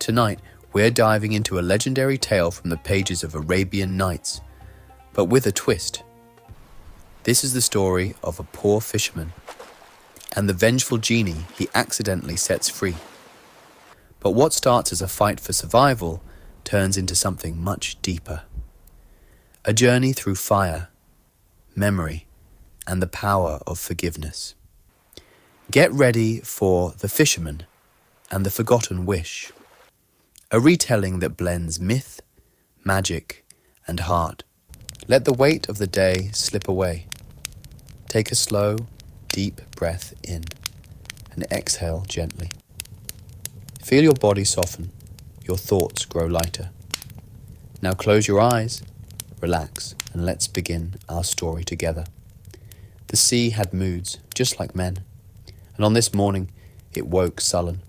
Tonight, we're diving into a legendary tale from the pages of Arabian Nights, but with a twist. This is the story of a poor fisherman and the vengeful genie he accidentally sets free. But what starts as a fight for survival turns into something much deeper. A journey through fire, memory, and the power of forgiveness. Get ready for The Fisherman and the Forgotten Wish, a retelling that blends myth, magic, and heart. Let the weight of the day slip away. Take a slow, deep breath in and exhale gently. Feel your body soften, your thoughts grow lighter. Now close your eyes, relax, and let's begin our story together. The sea had moods, just like men, and on this morning it woke sullen.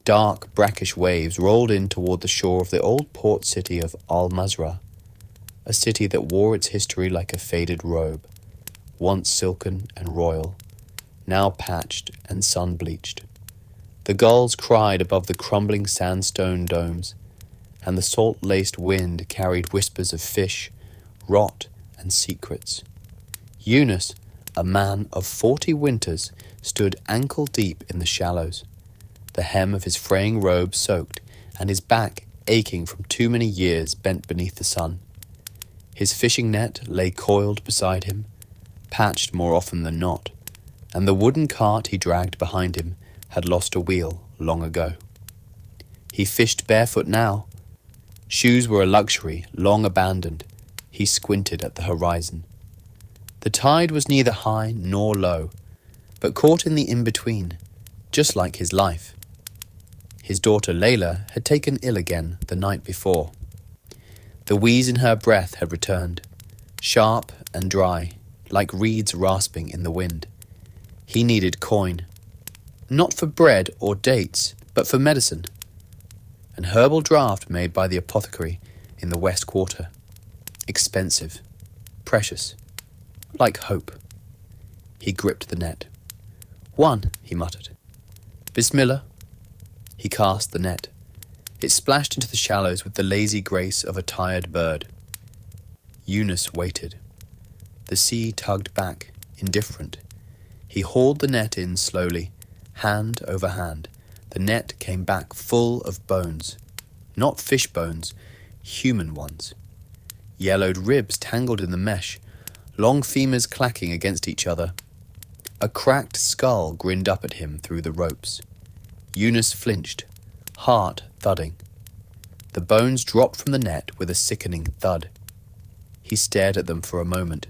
Dark, brackish waves rolled in toward the shore of the old port city of Al-Mazrah, a city that wore its history like a faded robe, once silken and royal, now patched and sun-bleached. The gulls cried above the crumbling sandstone domes, and the salt-laced wind carried whispers of fish, rot, and secrets. Yunus, a man of 40 winters, stood ankle-deep in the shallows, the hem of his fraying robe soaked, and his back aching from too many years bent beneath the sun. His fishing net lay coiled beside him, patched more often than not, and the wooden cart he dragged behind him had lost a wheel long ago. He fished barefoot now. Shoes were a luxury long abandoned. He squinted at the horizon. The tide was neither high nor low, but caught in the in-between, just like his life. His daughter Layla had taken ill again the night before. The wheeze in her breath had returned, sharp and dry, like reeds rasping in the wind. He needed coin, not for bread or dates, but for medicine, an herbal draught made by the apothecary in the West Quarter. Expensive, precious, like hope. He gripped the net. "One," he muttered. "Bismillah." He cast the net. It splashed into the shallows with the lazy grace of a tired bird. Yunus waited. The sea tugged back, indifferent. He hauled the net in slowly, hand over hand. The net came back full of bones. Not fish bones, human ones. Yellowed ribs tangled in the mesh, long femurs clacking against each other. A cracked skull grinned up at him through the ropes. Yunus flinched, heart thudding. The bones dropped from the net with a sickening thud. He stared at them for a moment,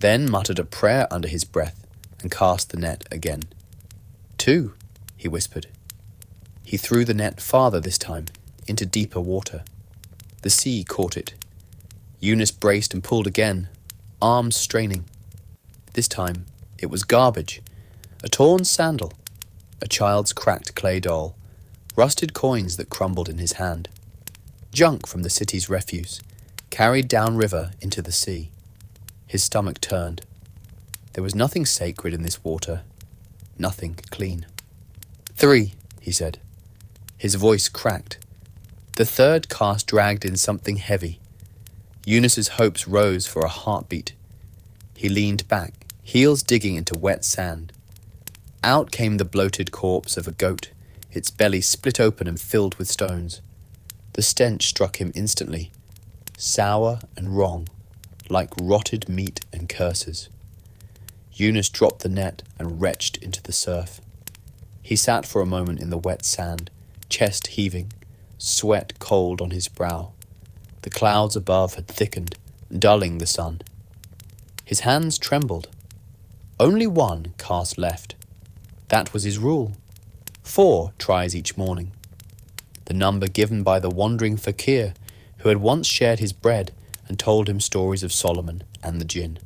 then muttered a prayer under his breath and cast the net again. "Two," he whispered. He threw the net farther this time, into deeper water. The sea caught it. Yunus braced and pulled again, arms straining. This time it was garbage, a torn sandal, a child's cracked clay doll, rusted coins that crumbled in his hand. Junk from the city's refuse, carried downriver into the sea. His stomach turned. There was nothing sacred in this water, nothing clean. "Three," he said. His voice cracked. The third cast dragged in something heavy. Yunus's hopes rose for a heartbeat. He leaned back, heels digging into wet sand. Out came the bloated corpse of a goat, its belly split open and filled with stones. The stench struck him instantly, sour and wrong, like rotted meat and curses. Yunus dropped the net and retched into the surf. He sat for a moment in the wet sand, chest heaving, sweat cold on his brow. The clouds above had thickened, dulling the sun. His hands trembled. Only one cast left. That was his rule. 4 tries each morning. The number given by the wandering fakir who had once shared his bread and told him stories of Solomon and the jinn.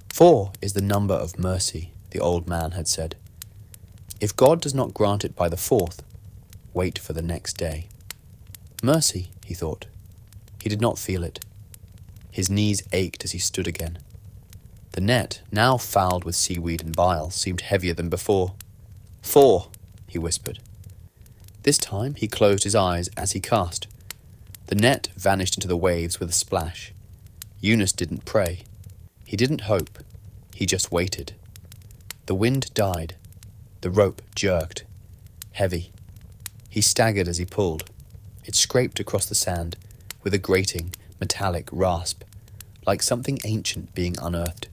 4 is the number of mercy, the old man had said. If God does not grant it by the 4th, wait for the next day. Mercy, he thought. He did not feel it. His knees ached as he stood again. The net, now fouled with seaweed and bile, seemed heavier than before. 4, he whispered. This time he closed his eyes as he cast. The net vanished into the waves with a splash. Yunus didn't pray. He didn't hope. He just waited. The wind died. The rope jerked. Heavy. He staggered as he pulled. It scraped across the sand with a grating, metallic rasp, like something ancient being unearthed.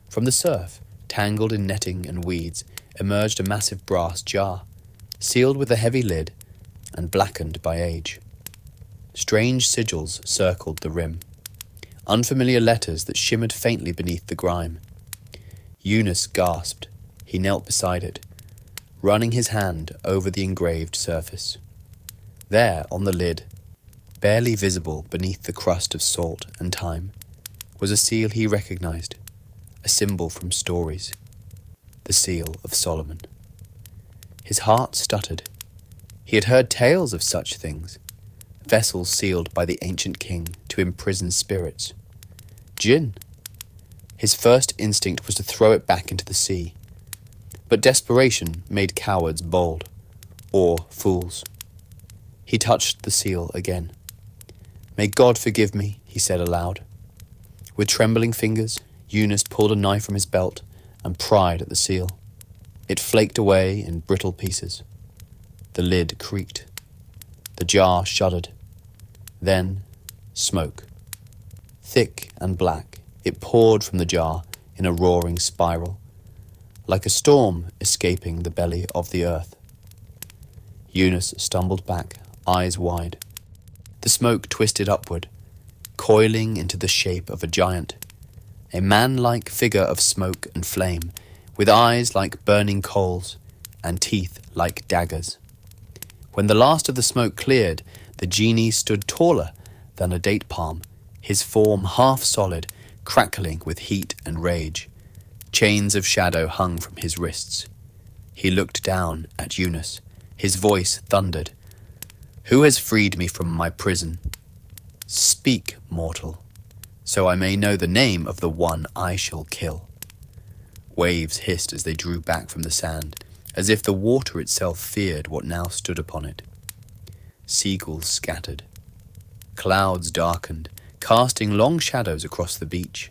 From the surf, tangled in netting and weeds, emerged a massive brass jar, sealed with a heavy lid and blackened by age. Strange sigils circled the rim, unfamiliar letters that shimmered faintly beneath the grime. Yunus gasped. He knelt beside it, running his hand over the engraved surface. There, on the lid, barely visible beneath the crust of salt and time, was a seal he recognized, a symbol from stories, the seal of Solomon. His heart stuttered. He had heard tales of such things, vessels sealed by the ancient king to imprison spirits. Jinn. His first instinct was to throw it back into the sea, but desperation made cowards bold, or fools. He touched the seal again. "May God forgive me," he said aloud. With trembling fingers, Yunus pulled a knife from his belt and pried at the seal. It flaked away in brittle pieces. The lid creaked. The jar shuddered. Then, smoke. Thick and black, it poured from the jar in a roaring spiral, like a storm escaping the belly of the earth. Yunus stumbled back, eyes wide. The smoke twisted upward, coiling into the shape of a giant, a man-like figure of smoke and flame, with eyes like burning coals and teeth like daggers. When the last of the smoke cleared, the genie stood taller than a date palm, his form half solid, crackling with heat and rage. Chains of shadow hung from his wrists. He looked down at Yunus. His voice thundered. "Who has freed me from my prison? Speak, mortal, so I may know the name of the one I shall kill." Waves hissed as they drew back from the sand, as if the water itself feared what now stood upon it. Seagulls scattered. Clouds darkened, casting long shadows across the beach.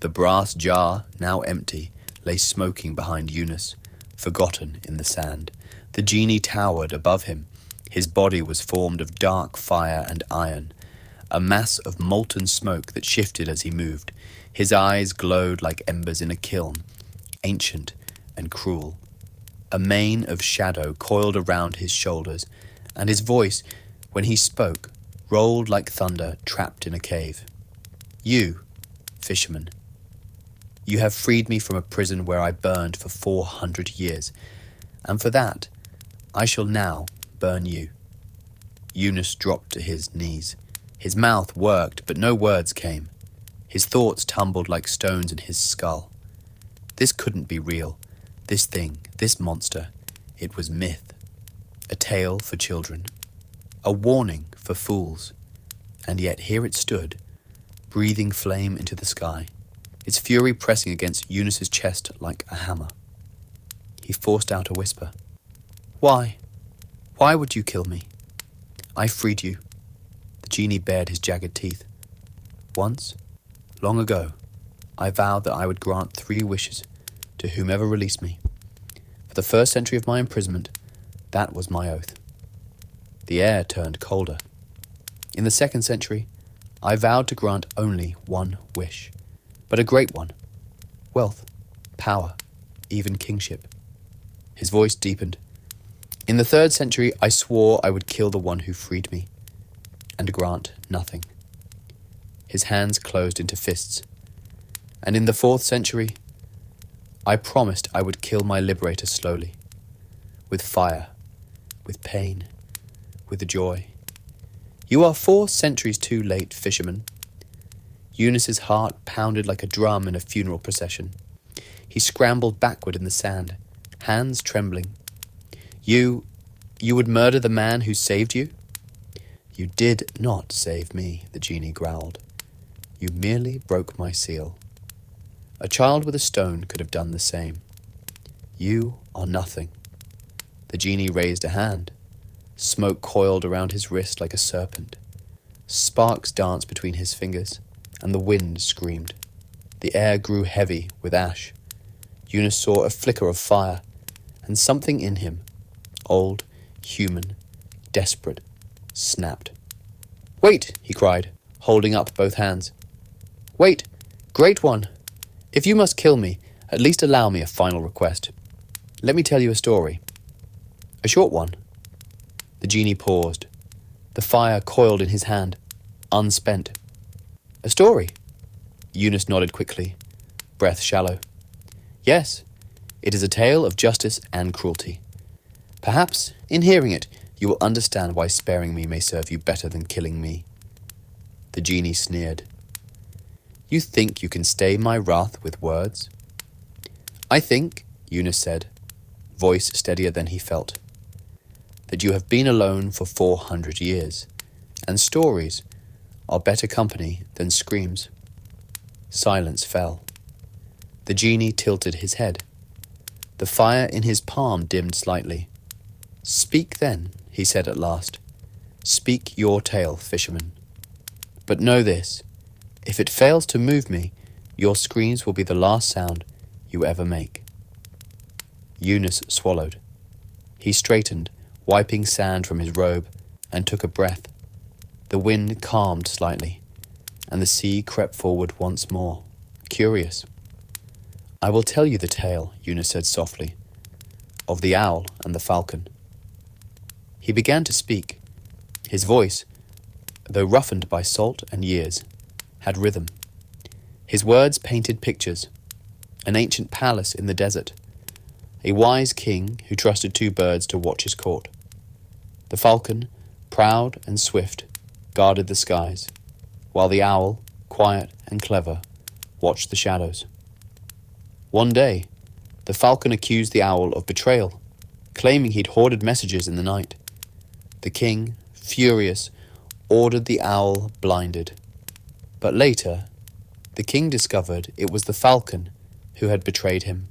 The brass jar, now empty, lay smoking behind Yunus, forgotten in the sand. The genie towered above him. His body was formed of dark fire and iron, a mass of molten smoke that shifted as he moved. His eyes glowed like embers in a kiln, ancient and cruel. A mane of shadow coiled around his shoulders, and his voice, when he spoke, rolled like thunder trapped in a cave. "You, fisherman, you have freed me from a prison where I burned for 400 years, and for that I shall now burn you." Yunus dropped to his knees. His mouth worked, but no words came. His thoughts tumbled like stones in his skull. This couldn't be real. This thing, this monster, it was myth. A tale for children. A warning for fools. And yet here it stood, breathing flame into the sky, its fury pressing against Yunus's chest like a hammer. He forced out a whisper. "Why? Why would you kill me? I freed you." The genie bared his jagged teeth. "Once, long ago, I vowed that I would grant 3 wishes to whomever released me. For the first century of my imprisonment, that was my oath." The air turned colder. "In the 2nd century, I vowed to grant only 1 wish, but a great one. Wealth, power, even kingship." His voice deepened. "In the 3rd century, I swore I would kill the one who freed me, and grant nothing." His hands closed into fists. "And in the 4th century, I promised I would kill my liberator slowly, with fire, with pain, with joy. You are 4 centuries too late, fisherman." Yunus's heart pounded like a drum in a funeral procession. He scrambled backward in the sand, hands trembling. You would murder the man who saved you?" "You did not save me," the genie growled. "You merely broke my seal. A child with a stone could have done the same. You are nothing." The genie raised a hand. Smoke coiled around his wrist like a serpent. Sparks danced between his fingers, and the wind screamed. The air grew heavy with ash. Yunus saw a flicker of fire, and something in him, old, human, desperate, snapped. "Wait," he cried, holding up both hands. "Wait, Great One! If you must kill me, at least allow me a final request. Let me tell you a story. A short one." The genie paused. The fire coiled in his hand, unspent. "A story?" Yunus nodded quickly, breath shallow. "Yes, it is a tale of justice and cruelty. Perhaps, in hearing it, you will understand why sparing me may serve you better than killing me." The genie sneered. "You think you can stay my wrath with words?" "I think," Yunus said, voice steadier than he felt, "that you have been alone for 400 years, and stories are better company than screams." Silence fell. The genie tilted his head. The fire in his palm dimmed slightly. "Speak then," he said at last. "Speak your tale, fisherman. But know this, if it fails to move me, your screams will be the last sound you ever make." Yunus swallowed. He straightened, wiping sand from his robe, and took a breath. The wind calmed slightly, and the sea crept forward once more, curious. "I will tell you the tale," Yunus said softly, "of the owl and the falcon." He began to speak. His voice, though roughened by salt and years, had rhythm. His words painted pictures: an ancient palace in the desert, a wise king who trusted two birds to watch his court. The falcon, proud and swift, guarded the skies, while the owl, quiet and clever, watched the shadows. One day, the falcon accused the owl of betrayal, claiming he'd hoarded messages in the night. The king, furious, ordered the owl blinded. But later, the king discovered it was the falcon who had betrayed him,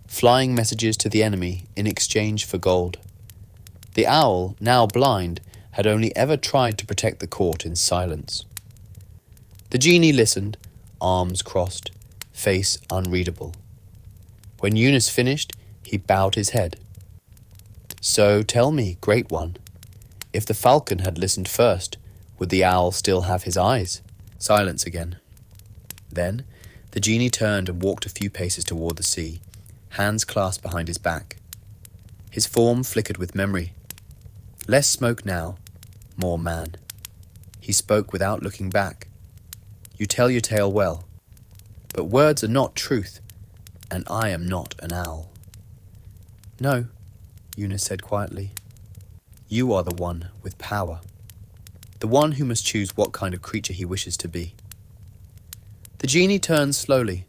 flying messages to the enemy in exchange for gold. The owl, now blind, had only ever tried to protect the court in silence. The genie listened, arms crossed, face unreadable. When Yunus finished, he bowed his head. "So tell me, Great One, if the falcon had listened first, would the owl still have his eyes?" Silence again. Then the genie turned and walked a few paces toward the sea, hands clasped behind his back. His form flickered with memory. Less smoke now, more man. He spoke without looking back. "You tell your tale well, but words are not truth, and I am not an owl." "No," Yunus said quietly. "You are the one with power, the one who must choose what kind of creature he wishes to be." The genie turned slowly.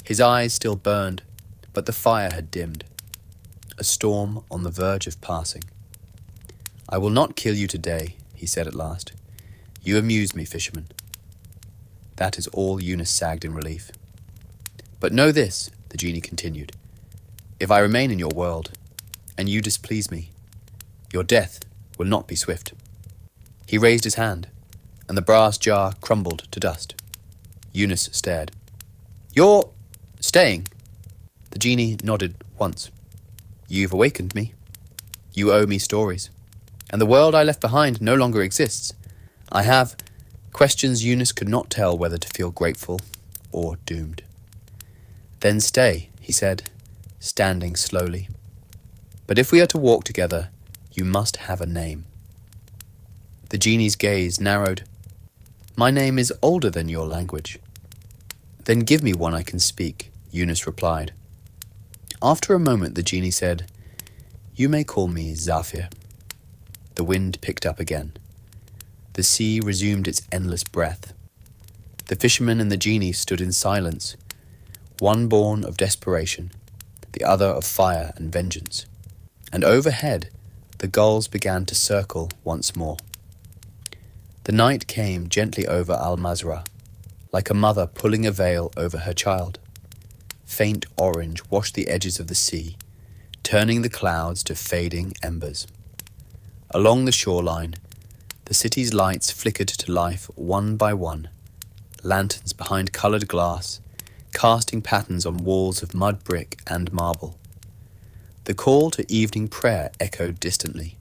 His eyes still burned, but the fire had dimmed. A storm on the verge of passing. "I will not kill you today," he said at last. "You amuse me, fisherman." That is all Yunus sagged in relief. "But know this," the genie continued. "If I remain in your world, and you displease me, your death will not be swift." He raised his hand, and the brass jar crumbled to dust. Yunus stared. "You're staying?" The genie nodded once. "You've awakened me. You owe me stories, and the world I left behind no longer exists. I have questions Yunus could not tell whether to feel grateful or doomed." "Then stay," he said, standing slowly. "But if we are to walk together, you must have a name." The genie's gaze narrowed. "My name is older than your language." "Then give me one I can speak," Yunus replied. After a moment, the genie said, "You may call me Zafir." The wind picked up again. The sea resumed its endless breath. The fisherman and the genie stood in silence, one born of desperation, the other of fire and vengeance. And overhead, the gulls began to circle once more. The night came gently over Al-Mazrah, like a mother pulling a veil over her child. Faint orange washed the edges of the sea, turning the clouds to fading embers. Along the shoreline, the city's lights flickered to life one by one, lanterns behind coloured glass, casting patterns on walls of mud brick and marble. The call to evening prayer echoed distantly,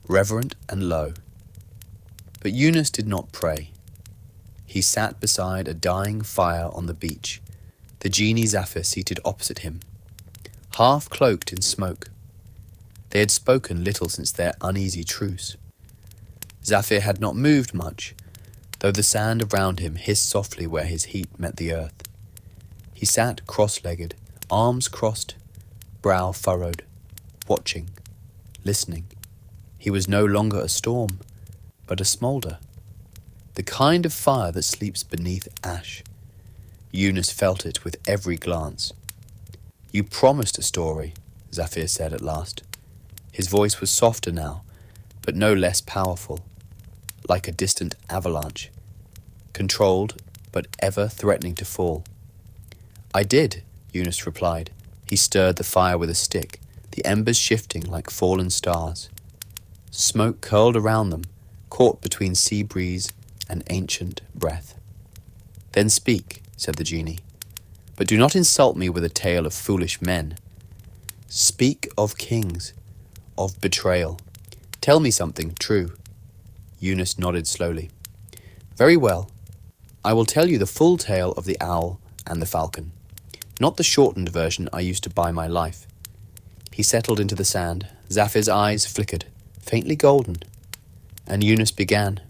reverent and low. But Yunus did not pray. He sat beside a dying fire on the beach, the genie Zafir seated opposite him, half cloaked in smoke. They had spoken little since their uneasy truce. Zafir had not moved much, though the sand around him hissed softly where his heat met the earth. He sat cross-legged, arms crossed, brow furrowed, watching, listening. He was no longer a storm, but a smoulder, the kind of fire that sleeps beneath ash. Yunus felt it with every glance. "You promised a story," Zafir said at last. His voice was softer now, but no less powerful, like a distant avalanche, controlled but ever threatening to fall. "I did," Yunus replied. He stirred the fire with a stick, the embers shifting like fallen stars. Smoke curled around them, caught between sea breeze and ancient breath. "Then speak," said the genie, "but do not insult me with a tale of foolish men. Speak of kings, of betrayal. Tell me something true." Yunus nodded slowly. "Very well. I will tell you the full tale of the owl and the falcon, not the shortened version I used to buy my life." He settled into the sand. Zafir's eyes flickered, faintly golden, and Yunus began.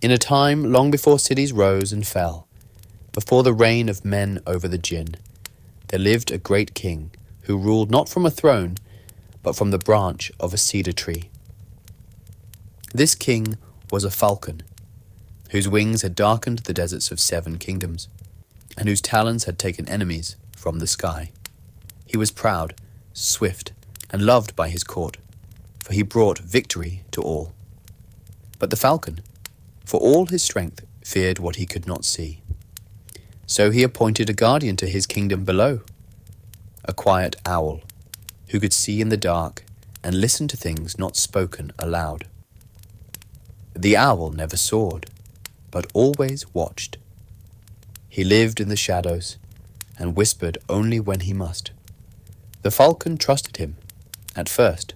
"In a time long before cities rose and fell, before the reign of men over the jinn, there lived a great king who ruled not from a throne, but from the branch of a cedar tree. This king was a falcon, whose wings had darkened the deserts of 7 kingdoms, and whose talons had taken enemies from the sky. He was proud, swift, and loved by his court, for he brought victory to all. But the falcon, for all his strength, feared what he could not see. So he appointed a guardian to his kingdom below, a quiet owl, who could see in the dark and listen to things not spoken aloud. The owl never soared, but always watched. He lived in the shadows and whispered only when he must. The falcon trusted him, at first,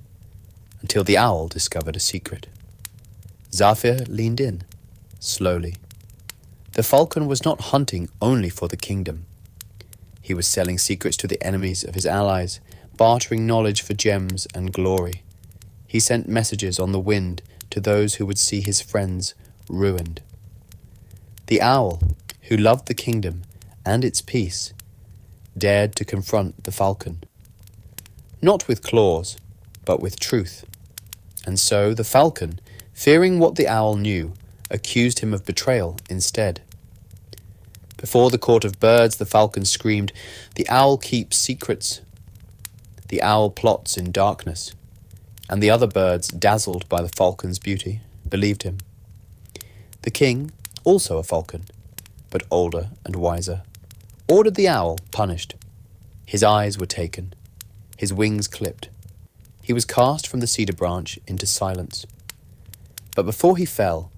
until the owl discovered a secret. Zafir leaned in, slowly. The falcon was not hunting only for the kingdom. He was selling secrets to the enemies of his allies, bartering knowledge for gems and glory. He sent messages on the wind to those who would see his friends ruined. The owl, who loved the kingdom and its peace, dared to confront the falcon, not with claws, but with truth. And so the falcon, fearing what the owl knew, accused him of betrayal instead. Before the court of birds, the falcon screamed, "The owl keeps secrets. The owl plots in darkness." And the other birds, dazzled by the falcon's beauty, believed him. The king, also a falcon, but older and wiser, ordered the owl punished. His eyes were taken, his wings clipped. He was cast from the cedar branch into silence. But before he fell,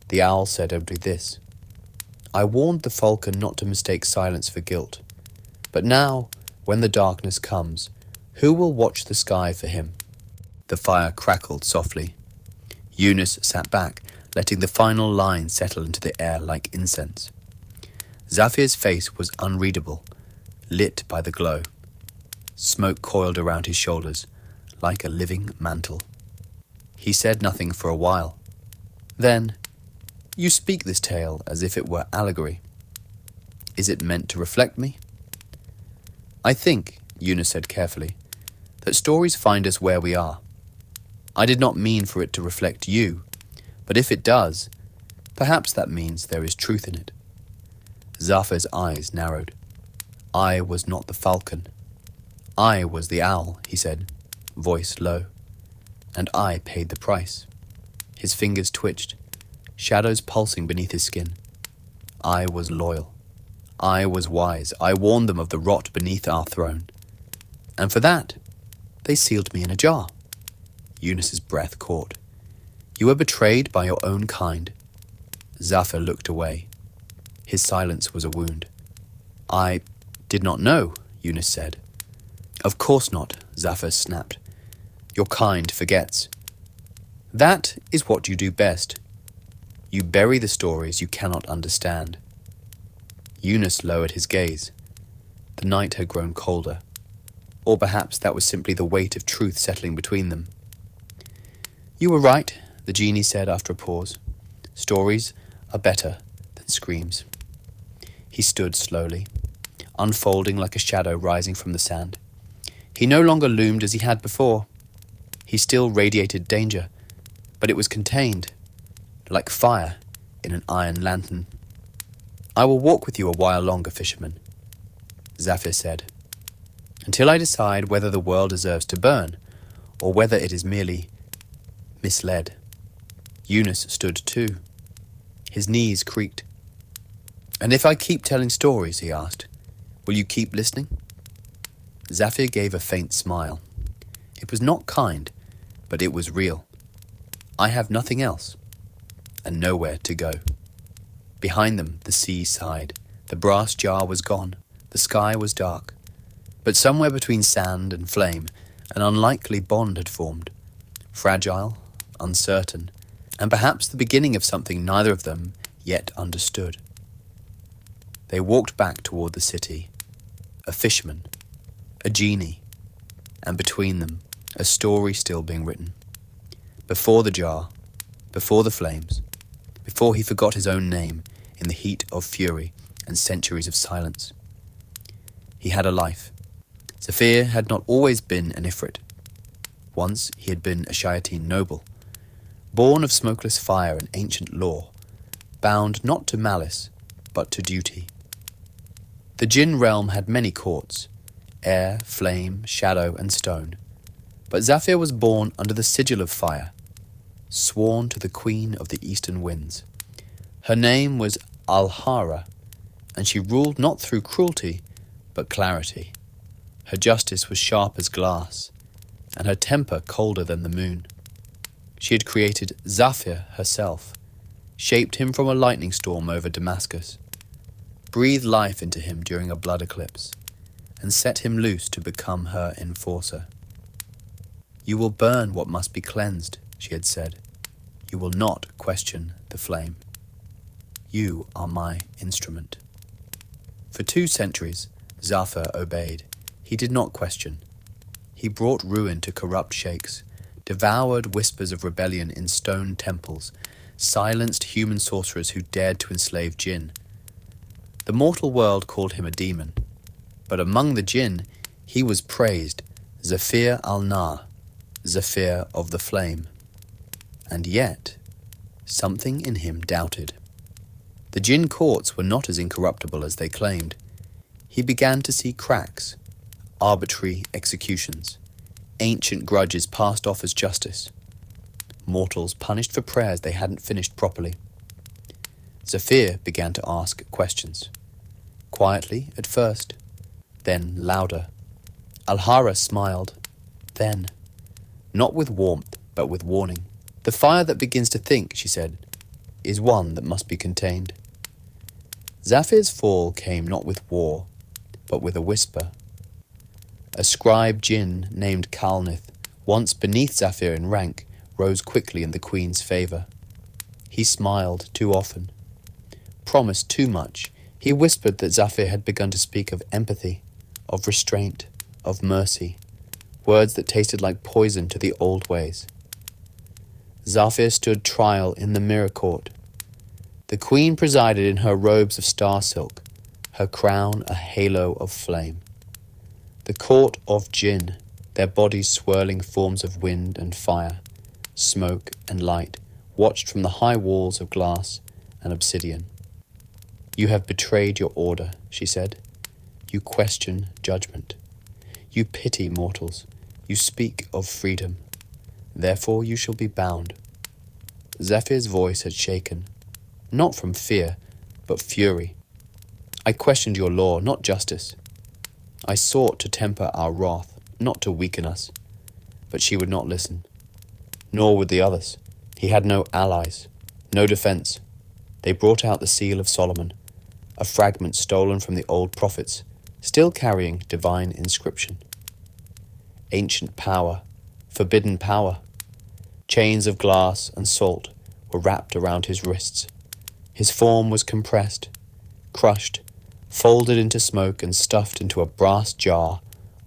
the owl said only this: "I warned the falcon not to mistake silence for guilt. But now, when the darkness comes, who will watch the sky for him?" The fire crackled softly. Yunus sat back, letting the final line settle into the air like incense. Zafir's face was unreadable, lit by the glow. Smoke coiled around his shoulders, like a living mantle. He said nothing for a while. Then, "You speak this tale as if it were allegory. Is it meant to reflect me?" "I think," Yunus said carefully, "that stories find us where we are. I did not mean for it to reflect you, but if it does, perhaps that means there is truth in it." Zafir's eyes narrowed. "I was not the falcon. I was the owl," he said, voice low. "And I paid the price." His fingers twitched, shadows pulsing beneath his skin. "I was loyal. I was wise. I warned them of the rot beneath our throne. And for that, they sealed me in a jar." Eunice's breath caught. You were betrayed by your own kind. Zafir looked away. His silence was a wound. I did not know, Eunice said. Of course not, Zafir snapped. Your kind forgets. That is what you do best. You bury the stories you cannot understand. Eunice lowered his gaze. The night had grown colder. Or perhaps that was simply the weight of truth settling between them. You were right, the genie said after a pause. Stories are better than screams. He stood slowly, unfolding like a shadow rising from the sand. He no longer loomed as he had before. He still radiated danger, but it was contained, like fire in an iron lantern. I will walk with you a while longer, fisherman, Zafir said, until I decide whether the world deserves to burn, or whether it is merely misled. Eunice stood too. His knees creaked. And if I keep telling stories, he asked, will you keep listening? Zafir gave a faint smile. It was not kind, but it was real. I have nothing else, and nowhere to go. Behind them, the sea sighed. The brass jar was gone. The sky was dark. But somewhere between sand and flame, an unlikely bond had formed. Fragile, uncertain, and perhaps the beginning of something neither of them yet understood. They walked back toward the city. A fisherman, a genie, and between them, a story still being written. Before the jar, before the flames, before he forgot his own name in the heat of fury and centuries of silence. He had a life. Zafir had not always been an Ifrit. Once he had been a Shayateen noble, born of smokeless fire and ancient law, bound not to malice, but to duty. The Jinn realm had many courts, air, flame, shadow, and stone, but Zafir was born under the sigil of fire, sworn to the queen of the eastern winds. Her name was Al-Hara, and she ruled not through cruelty, but clarity. Her justice was sharp as glass, and her temper colder than the moon. She had created Zafir herself, shaped him from a lightning storm over Damascus, breathed life into him during a blood eclipse, and set him loose to become her enforcer. You will burn what must be cleansed, she had said. You will not question the flame. You are my instrument. For 2 centuries, Zafir obeyed. He did not question. He brought ruin to corrupt sheikhs, devoured whispers of rebellion in stone temples, silenced human sorcerers who dared to enslave jinn. The mortal world called him a demon, but among the jinn he was praised, Zafir al-Nar, Zafir of the flame. And yet, something in him doubted. The jinn courts were not as incorruptible as they claimed. He began to see cracks, arbitrary executions, ancient grudges passed off as justice, mortals punished for prayers they hadn't finished properly. Zafir began to ask questions, quietly at first, then louder. Al-Hara smiled, then, not with warmth, but with warning. The fire that begins to think, she said, is one that must be contained. Zafir's fall came not with war, but with a whisper. A scribe jinn named Kalnith, once beneath Zafir in rank, rose quickly in the queen's favour. He smiled too often, promised too much. He whispered that Zafir had begun to speak of empathy, of restraint, of mercy, words that tasted like poison to the old ways. Zafir stood trial in the mirror court. The queen presided in her robes of star silk, her crown a halo of flame. The court of jinn, their bodies swirling forms of wind and fire, smoke and light, watched from the high walls of glass and obsidian. You have betrayed your order, she said. You question judgment. You pity mortals. You speak of freedom. Therefore you shall be bound. Zafir's voice had shaken, not from fear, but fury. I questioned your law, not justice. I sought to temper our wrath, not to weaken us. But she would not listen. Nor would the others. He had no allies, no defense. They brought out the seal of Solomon, a fragment stolen from the old prophets, still carrying divine inscription. Ancient power, forbidden power. Chains of glass and salt were wrapped around his wrists. His form was compressed, crushed, folded into smoke and stuffed into a brass jar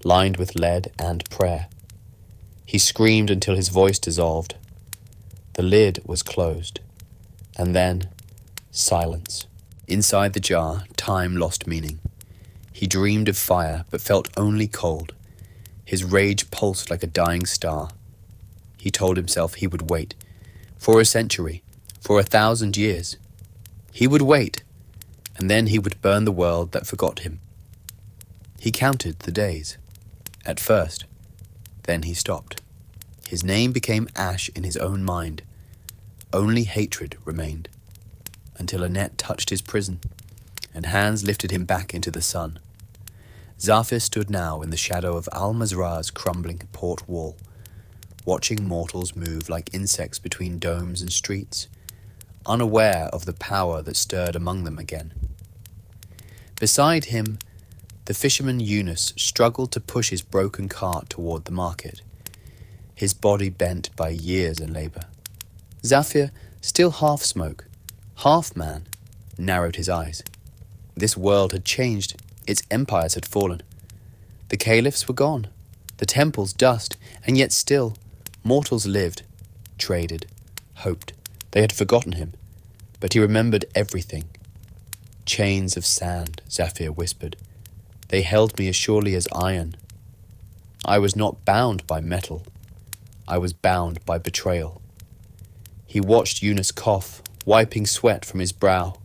lined with lead and prayer. He screamed until his voice dissolved. The lid was closed, and then silence. Inside the jar, time lost meaning. He dreamed of fire, but felt only cold. His rage pulsed like a dying star. He told himself he would wait, for a century, for 1,000 years. He would wait, and then he would burn the world that forgot him. He counted the days. At first, then he stopped. His name became ash in his own mind. Only hatred remained, until Annette touched his prison, and hands lifted him back into the sun. Zafir stood now in the shadow of Al-Mazrah's crumbling port wall, watching mortals move like insects between domes and streets, unaware of the power that stirred among them again. Beside him, the fisherman Yunus struggled to push his broken cart toward the market, his body bent by years and labor. Zafir, still half smoke, half man, narrowed his eyes. This world had changed. Its empires had fallen. The caliphs were gone, the temples dust, and yet still, mortals lived, traded, hoped. They had forgotten him, but he remembered everything. Chains of sand, Zafir whispered. They held me as surely as iron. I was not bound by metal. I was bound by betrayal. He watched Yunus cough, wiping sweat from his brow,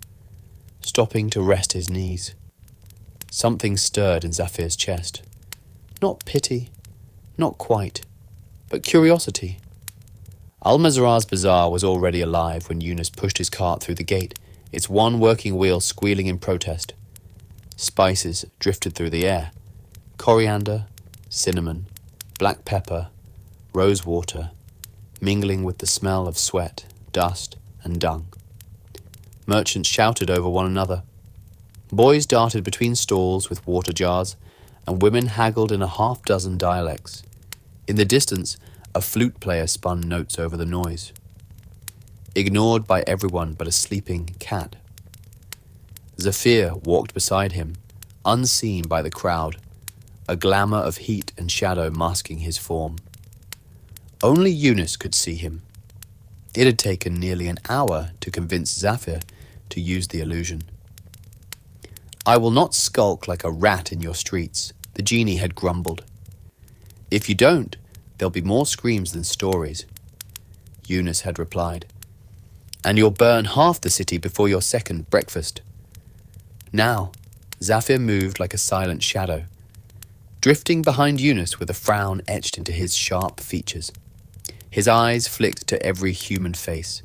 stopping to rest his knees. Something stirred in Zafir's chest. Not pity, not quite, but curiosity. Al-Mazrah's bazaar was already alive when Yunus pushed his cart through the gate, its one working wheel squealing in protest. Spices drifted through the air. Coriander, cinnamon, black pepper, rose water, mingling with the smell of sweat, dust, and dung. Merchants shouted over one another. Boys darted between stalls with water jars, and women haggled in a half-dozen dialects. In the distance, a flute player spun notes over the noise. Ignored by everyone but a sleeping cat. Zafir walked beside him, unseen by the crowd, a glamour of heat and shadow masking his form. Only Yunus could see him. It had taken nearly an hour to convince Zafir to use the illusion. I will not skulk like a rat in your streets, the genie had grumbled. If you don't, there'll be more screams than stories, Yunus had replied. And you'll burn half the city before your second breakfast. Now, Zafir moved like a silent shadow, drifting behind Yunus with a frown etched into his sharp features. His eyes flicked to every human face,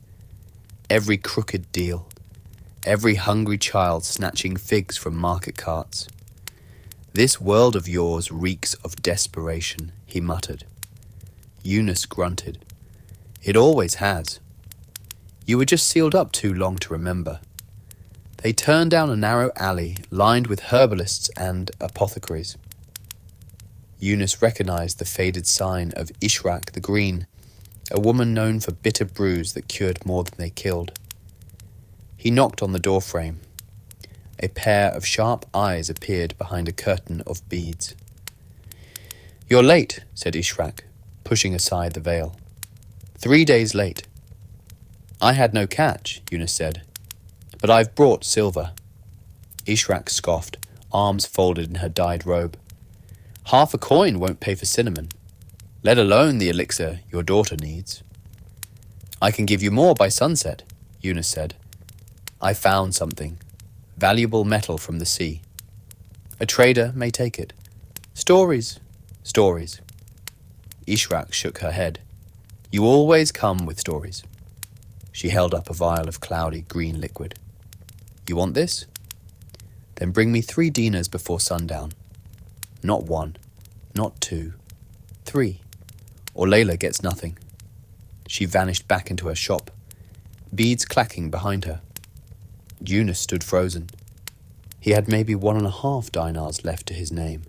every crooked deal, every hungry child snatching figs from market carts. This world of yours reeks of desperation, he muttered. Yunus grunted. It always has. You were just sealed up too long to remember. They turned down a narrow alley lined with herbalists and apothecaries. Yunus recognized the faded sign of Ishrak the Green, a woman known for bitter brews that cured more than they killed. He knocked on the doorframe. A pair of sharp eyes appeared behind a curtain of beads. You're late, said Ishrak, pushing aside the veil. 3 days late. I had no catch, Yunus said, but I've brought silver. Ishrak scoffed, arms folded in her dyed robe. Half a coin won't pay for cinnamon, let alone the elixir your daughter needs. I can give you more by sunset, Yunus said. I found something, valuable metal from the sea. A trader may take it. Stories, stories. Ishrak shook her head. You always come with stories. She held up a vial of cloudy green liquid. You want this? Then bring me 3 dinars before sundown. Not 1, not 2, 3, or Layla gets nothing. She vanished back into her shop, beads clacking behind her. Yunus stood frozen. He had maybe 1.5 dinars left to his name.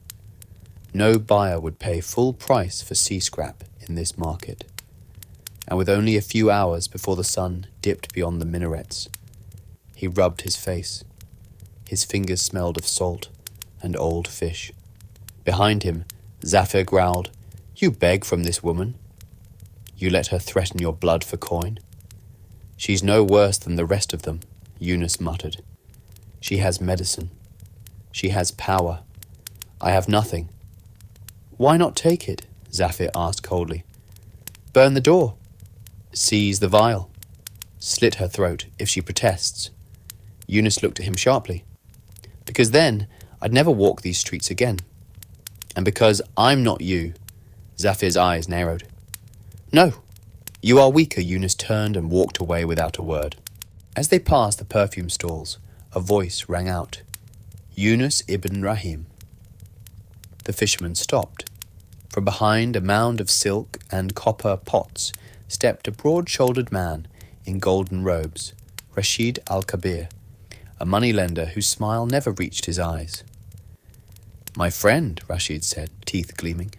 No buyer would pay full price for sea scrap in this market. And with only a few hours before the sun dipped beyond the minarets, he rubbed his face. His fingers smelled of salt and old fish. Behind him, Zafir growled, "You beg from this woman? You let her threaten your blood for coin? She's no worse than the rest of them," Yunus muttered. "She has medicine. She has power. I have nothing." "Why not take it?" Zafir asked coldly. "Burn the door. Seize the vial. Slit her throat if she protests." Yunus looked at him sharply. "Because then I'd never walk these streets again. And because I'm not you," Zafir's eyes narrowed. "No, you are weaker." Yunus turned and walked away without a word. As they passed the perfume stalls, a voice rang out, "Yunus ibn Rahim." The fisherman stopped. From behind a mound of silk and copper pots stepped a broad-shouldered man in golden robes, Rashid al-Kabir, a moneylender whose smile never reached his eyes. "My friend," Rashid said, teeth gleaming.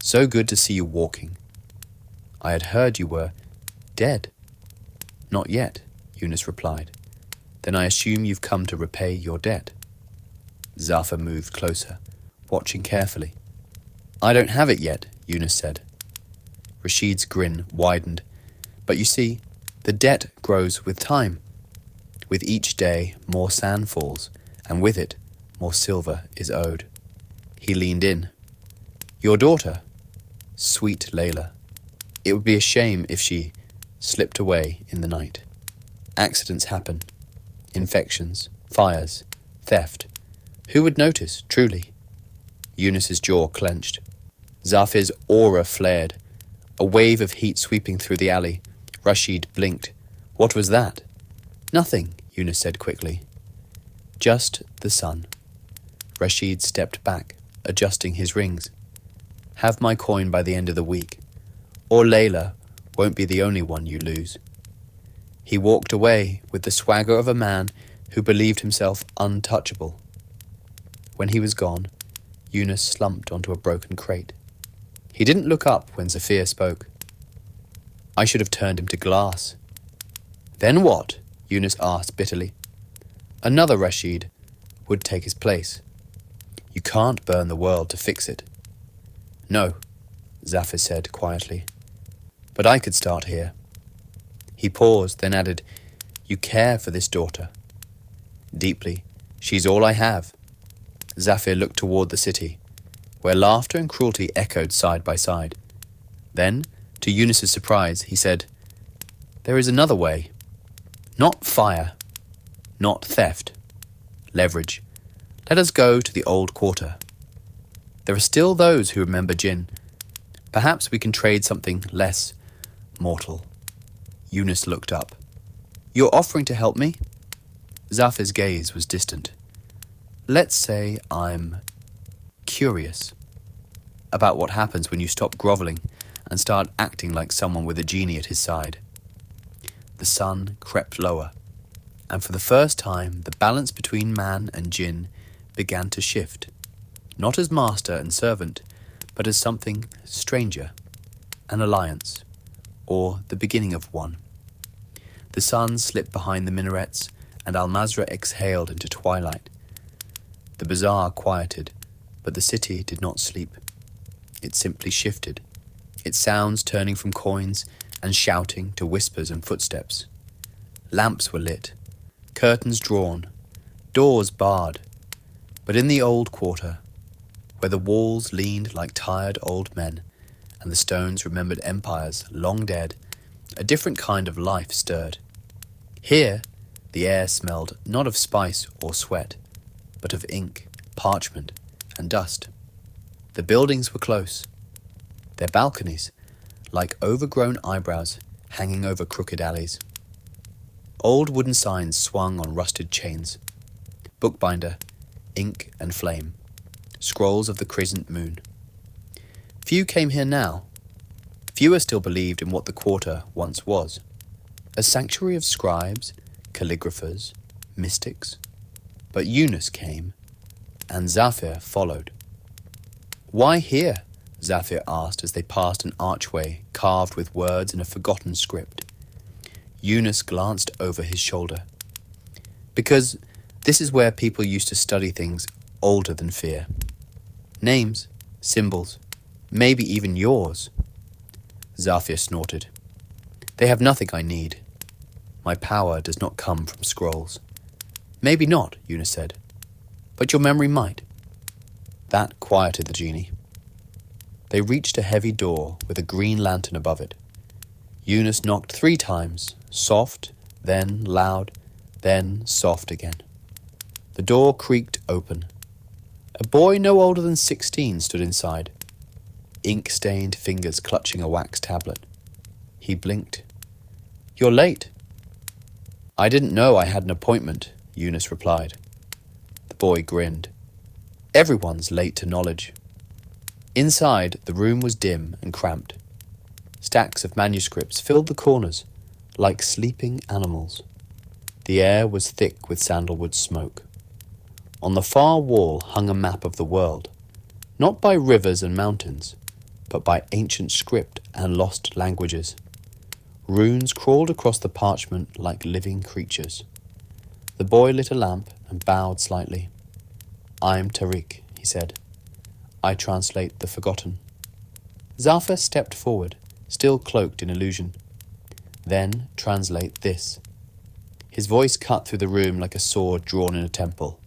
"So good to see you walking. I had heard you were dead." "Not yet," Yunus replied. "Then I assume you've come to repay your debt." Zafir moved closer, watching carefully. "I don't have it yet," Yunus said. Rashid's grin widened. "But you see, the debt grows with time. With each day, more sand falls, and with it, more silver is owed." He leaned in. "Your daughter, sweet Layla. It would be a shame if she slipped away in the night. Accidents happen. Infections, fires, theft. Who would notice, truly?" Yunus's jaw clenched. Zafir's aura flared. A wave of heat sweeping through the alley. Rashid blinked. "What was that?" "Nothing," Yunus said quickly. "Just the sun." Rashid stepped back, adjusting his rings. "Have my coin by the end of the week, or Layla won't be the only one you lose." He walked away with the swagger of a man who believed himself untouchable. When he was gone, Yunus slumped onto a broken crate. He didn't look up when Zafir spoke. "I should have turned him to glass." "Then what?" Yunus asked bitterly. "Another Rashid would take his place. You can't burn the world to fix it." "No," Zafir said quietly. "But I could start here." He paused, then added, "You care for this daughter." "Deeply. She's all I have." Zafir looked toward the city, where laughter and cruelty echoed side by side. Then, to Yunus's surprise, he said, "There is another way. Not fire, not theft. Leverage. Let us go to the old quarter. There are still those who remember Jinn. Perhaps we can trade something less mortal." Yunus looked up. "You're offering to help me?" Zafir's gaze was distant. "Let's say I'm curious about what happens when you stop groveling and start acting like someone with a genie at his side." The sun crept lower, and for the first time the balance between man and jinn began to shift, not as master and servant, but as something stranger, an alliance, or the beginning of one. The sun slipped behind the minarets, and Al-Mazrah exhaled into twilight. The bazaar quieted, but the city did not sleep. It simply shifted, its sounds turning from coins and shouting to whispers and footsteps. Lamps were lit, curtains drawn, doors barred, but in the old quarter, where the walls leaned like tired old men and the stones remembered empires long dead, a different kind of life stirred. Here, the air smelled not of spice or sweat, but of ink, parchment, and dust. The buildings were close, their balconies like overgrown eyebrows hanging over crooked alleys. Old wooden signs swung on rusted chains. Bookbinder, ink and flame, scrolls of the crescent moon. Few came here now. Fewer still believed in what the quarter once was, a sanctuary of scribes, calligraphers, mystics. But Yunus came, and Zafir followed. "Why here?" Zafir asked as they passed an archway carved with words in a forgotten script. Yunus glanced over his shoulder. "Because this is where people used to study things older than fear. Names, symbols, maybe even yours." Zafir snorted. "They have nothing I need. My power does not come from scrolls." "Maybe not," Yunus said, "but your memory might." That quieted the genie. They reached a heavy door with a green lantern above it. Yunus knocked 3 times, soft, then loud, then soft again. The door creaked open. A boy no older than 16 stood inside, ink-stained fingers clutching a wax tablet. He blinked. "You're late." "I didn't know I had an appointment," Yunus replied. The boy grinned. "Everyone's late to knowledge." Inside, the room was dim and cramped. Stacks of manuscripts filled the corners, like sleeping animals. The air was thick with sandalwood smoke. On the far wall hung a map of the world, not by rivers and mountains, but by ancient script and lost languages. Runes crawled across the parchment like living creatures. The boy lit a lamp and bowed slightly. "I'm Tariq," he said. "I translate the forgotten." Zafir stepped forward, still cloaked in illusion. "Then translate this." His voice cut through the room like a sword drawn in a temple.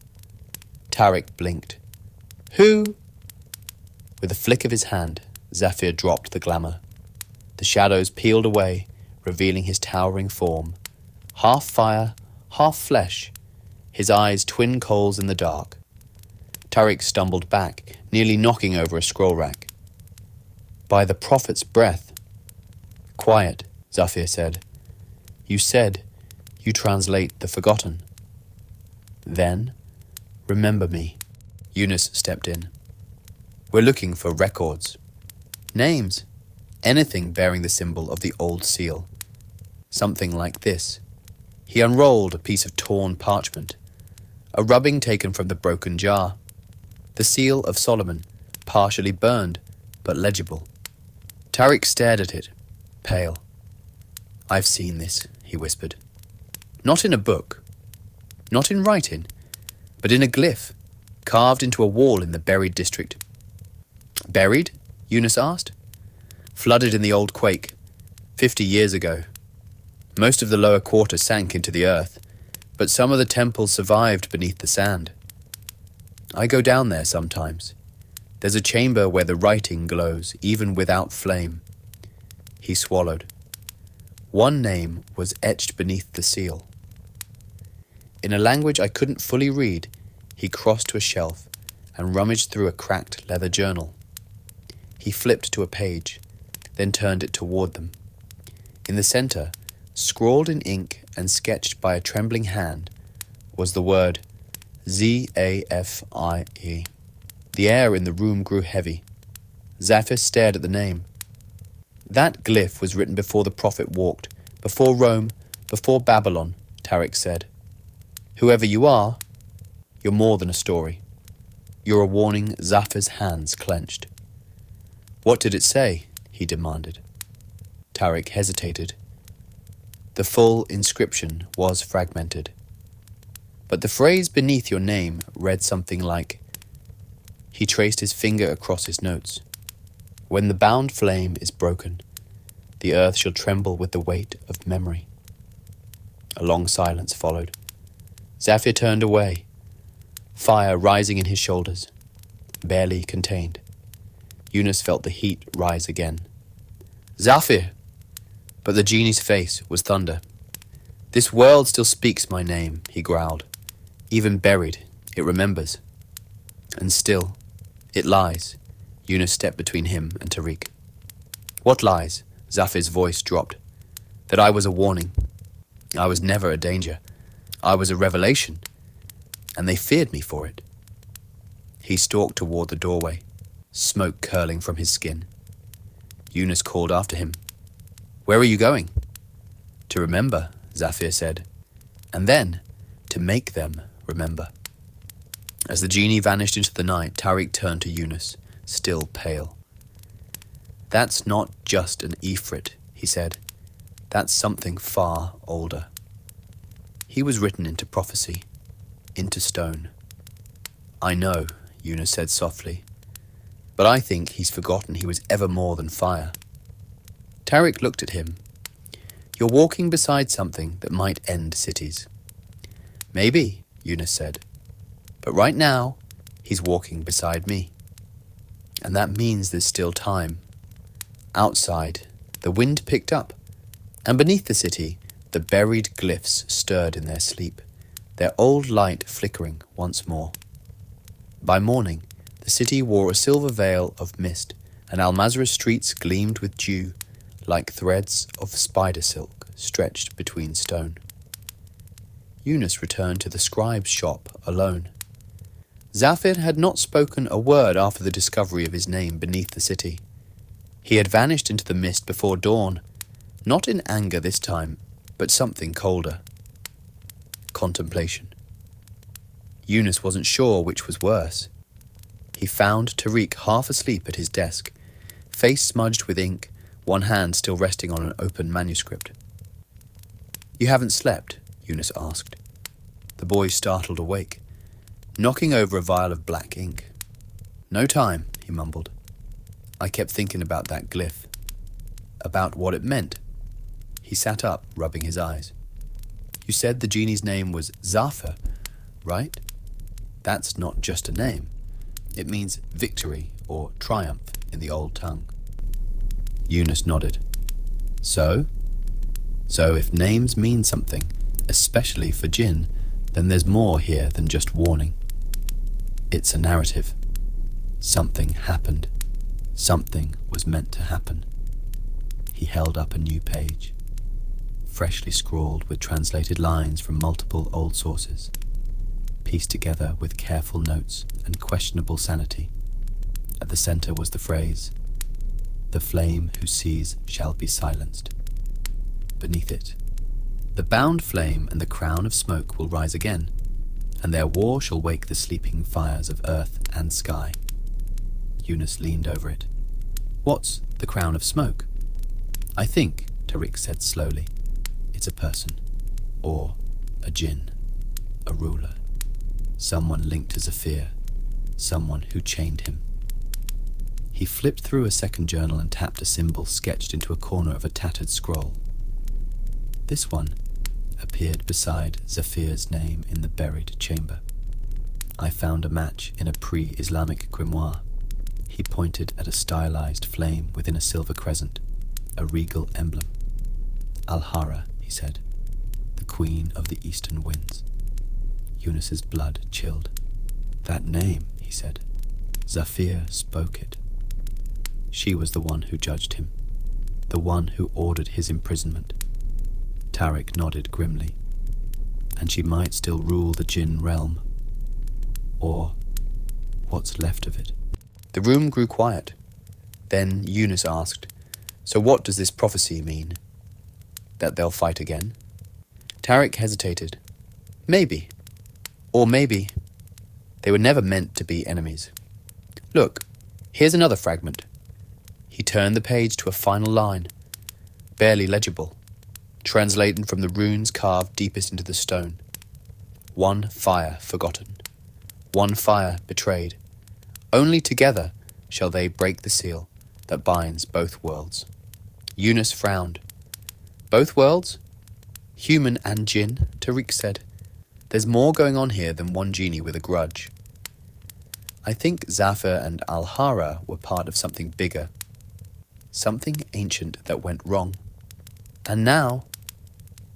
Tariq blinked. "Who?" With a flick of his hand, Zafir dropped the glamour. The shadows peeled away, revealing his towering form. Half fire, half flesh, his eyes twin coals in the dark. Tariq stumbled back, nearly knocking over a scroll rack. "By the Prophet's breath." "Quiet," Zafir said. "You said you translate the forgotten." "Then, remember me." Yunus stepped in. "We're looking for records. Names. Anything bearing the symbol of the old seal. Something like this." He unrolled a piece of torn parchment. A rubbing taken from the broken jar. The seal of Solomon, partially burned, but legible. Tariq stared at it, pale. "I've seen this," he whispered. "Not in a book, not in writing, but in a glyph, carved into a wall in the buried district." "Buried?" Yunus asked. "Flooded in the old quake, 50 years ago. Most of the lower quarter sank into the earth, but some of the temples survived beneath the sand. I go down there sometimes. There's a chamber where the writing glows, even without flame." He swallowed. One name was etched beneath the seal. In a language I couldn't fully read, he crossed to a shelf and rummaged through a cracked leather journal. He flipped to a page, then turned it toward them. In the center, scrawled in ink and sketched by a trembling hand, was the word Zafie. The air in the room grew heavy. Zafir stared at the name. "That glyph was written before the Prophet walked, before Rome, before Babylon," Tariq said. "Whoever you are, you're more than a story. You're a warning." Zafir's hands clenched. "What did it say?" he demanded. Tariq hesitated. The full inscription was fragmented. But the phrase beneath your name read something like... He traced his finger across his notes. "When the bound flame is broken, the earth shall tremble with the weight of memory." A long silence followed. Zafir turned away, fire rising in his shoulders, barely contained. Yunus felt the heat rise again. "Zafir!" But the genie's face was thunder. "This world still speaks my name," he growled. "Even buried, it remembers. And still, it lies." Yunus stepped between him and Tariq. "What lies?" Zafir's voice dropped. "That I was a warning. I was never a danger. I was a revelation. And they feared me for it." He stalked toward the doorway, smoke curling from his skin. Yunus called after him. "Where are you going?" "To remember," Zafir said, "and then to make them remember." As the genie vanished into the night, Tariq turned to Yunus, still pale. "That's not just an Ifrit," he said. "That's something far older." He was written into prophecy, into stone. "I know," Yunus said softly, "but I think he's forgotten he was ever more than fire." Tariq looked at him. "You're walking beside something that might end cities." "Maybe," Yunus said, "but right now, he's walking beside me. And that means there's still time." Outside, the wind picked up, and beneath the city, the buried glyphs stirred in their sleep, their old light flickering once more. By morning, the city wore a silver veil of mist, and Al-Mazrah's streets gleamed with dew, like threads of spider silk stretched between stone. Yunus returned to the scribe's shop alone. Zafir had not spoken a word after the discovery of his name beneath the city. He had vanished into the mist before dawn, not in anger this time, but something colder. Contemplation. Yunus wasn't sure which was worse. He found Tariq half asleep at his desk, face smudged with ink, one hand still resting on an open manuscript. "You haven't slept?" Yunus asked. The boy startled awake, knocking over a vial of black ink. "No time," he mumbled. "I kept thinking about that glyph, about what it meant." He sat up, rubbing his eyes. "You said the genie's name was Zafir, right? That's not just a name. It means victory or triumph in the old tongue." Yunus nodded. So if names mean something, especially for jinn, then there's more here than just warning. It's a narrative. Something happened. Something was meant to happen. He held up a new page, freshly scrawled with translated lines from multiple old sources, pieced together with careful notes and questionable sanity. At the center was the phrase, "The flame who sees shall be silenced." Beneath it, "The bound flame and the crown of smoke will rise again, and their war shall wake the sleeping fires of earth and sky." Yunus leaned over it. "What's the crown of smoke?" "I think," Tariq said slowly, "it's a person, or a jinn, a ruler, someone linked to Zafir, someone who chained him." He flipped through a second journal and tapped a symbol sketched into a corner of a tattered scroll. This one appeared beside Zafir's name in the buried chamber. "I found a match in a pre-Islamic grimoire." He pointed at a stylized flame within a silver crescent, a regal emblem. "Al-Hara," he said, "the queen of the eastern winds." Yunus's blood chilled. "That name," he said. "Zafir spoke it." She was the one who judged him, the one who ordered his imprisonment. Tariq nodded grimly. "And she might still rule the jinn realm. Or what's left of it." The room grew quiet. Then Yunus asked, "So what does this prophecy mean? That they'll fight again?" Tariq hesitated. "Maybe. Or maybe they were never meant to be enemies. Look, here's another fragment." He turned the page to a final line, barely legible, translated from the runes carved deepest into the stone. "One fire forgotten, one fire betrayed. Only together shall they break the seal that binds both worlds." Yunus frowned. "Both worlds? Human and jinn?" Tariq said. "There's more going on here than one genie with a grudge." "I think Zafir and Al-Hara were part of something bigger, something ancient that went wrong. And now,"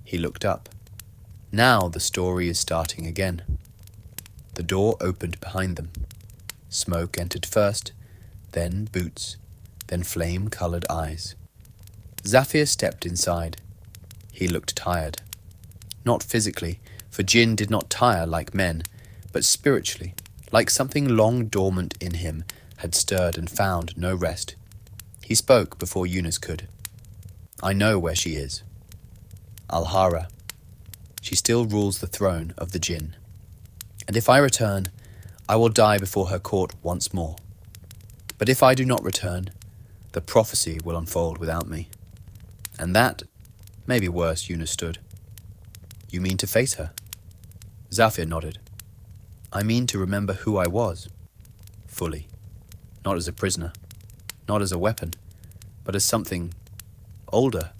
he looked up, "now the story is starting again." The door opened behind them. Smoke entered first, then boots, then flame-colored eyes. Zafir stepped inside. He looked tired. Not physically, for jinn did not tire like men, but spiritually, like something long dormant in him had stirred and found no rest. He spoke before Yunus could. I know where she is. Al-Hara. She still rules the throne of the jinn. And if I return, I will die before her court once more. But if I do not return, the prophecy will unfold without me. And that may be worse, Yunus stood. You mean to face her? Zafir nodded. I mean to remember who I was. Fully. Not as a prisoner. Not as a weapon. But as something older.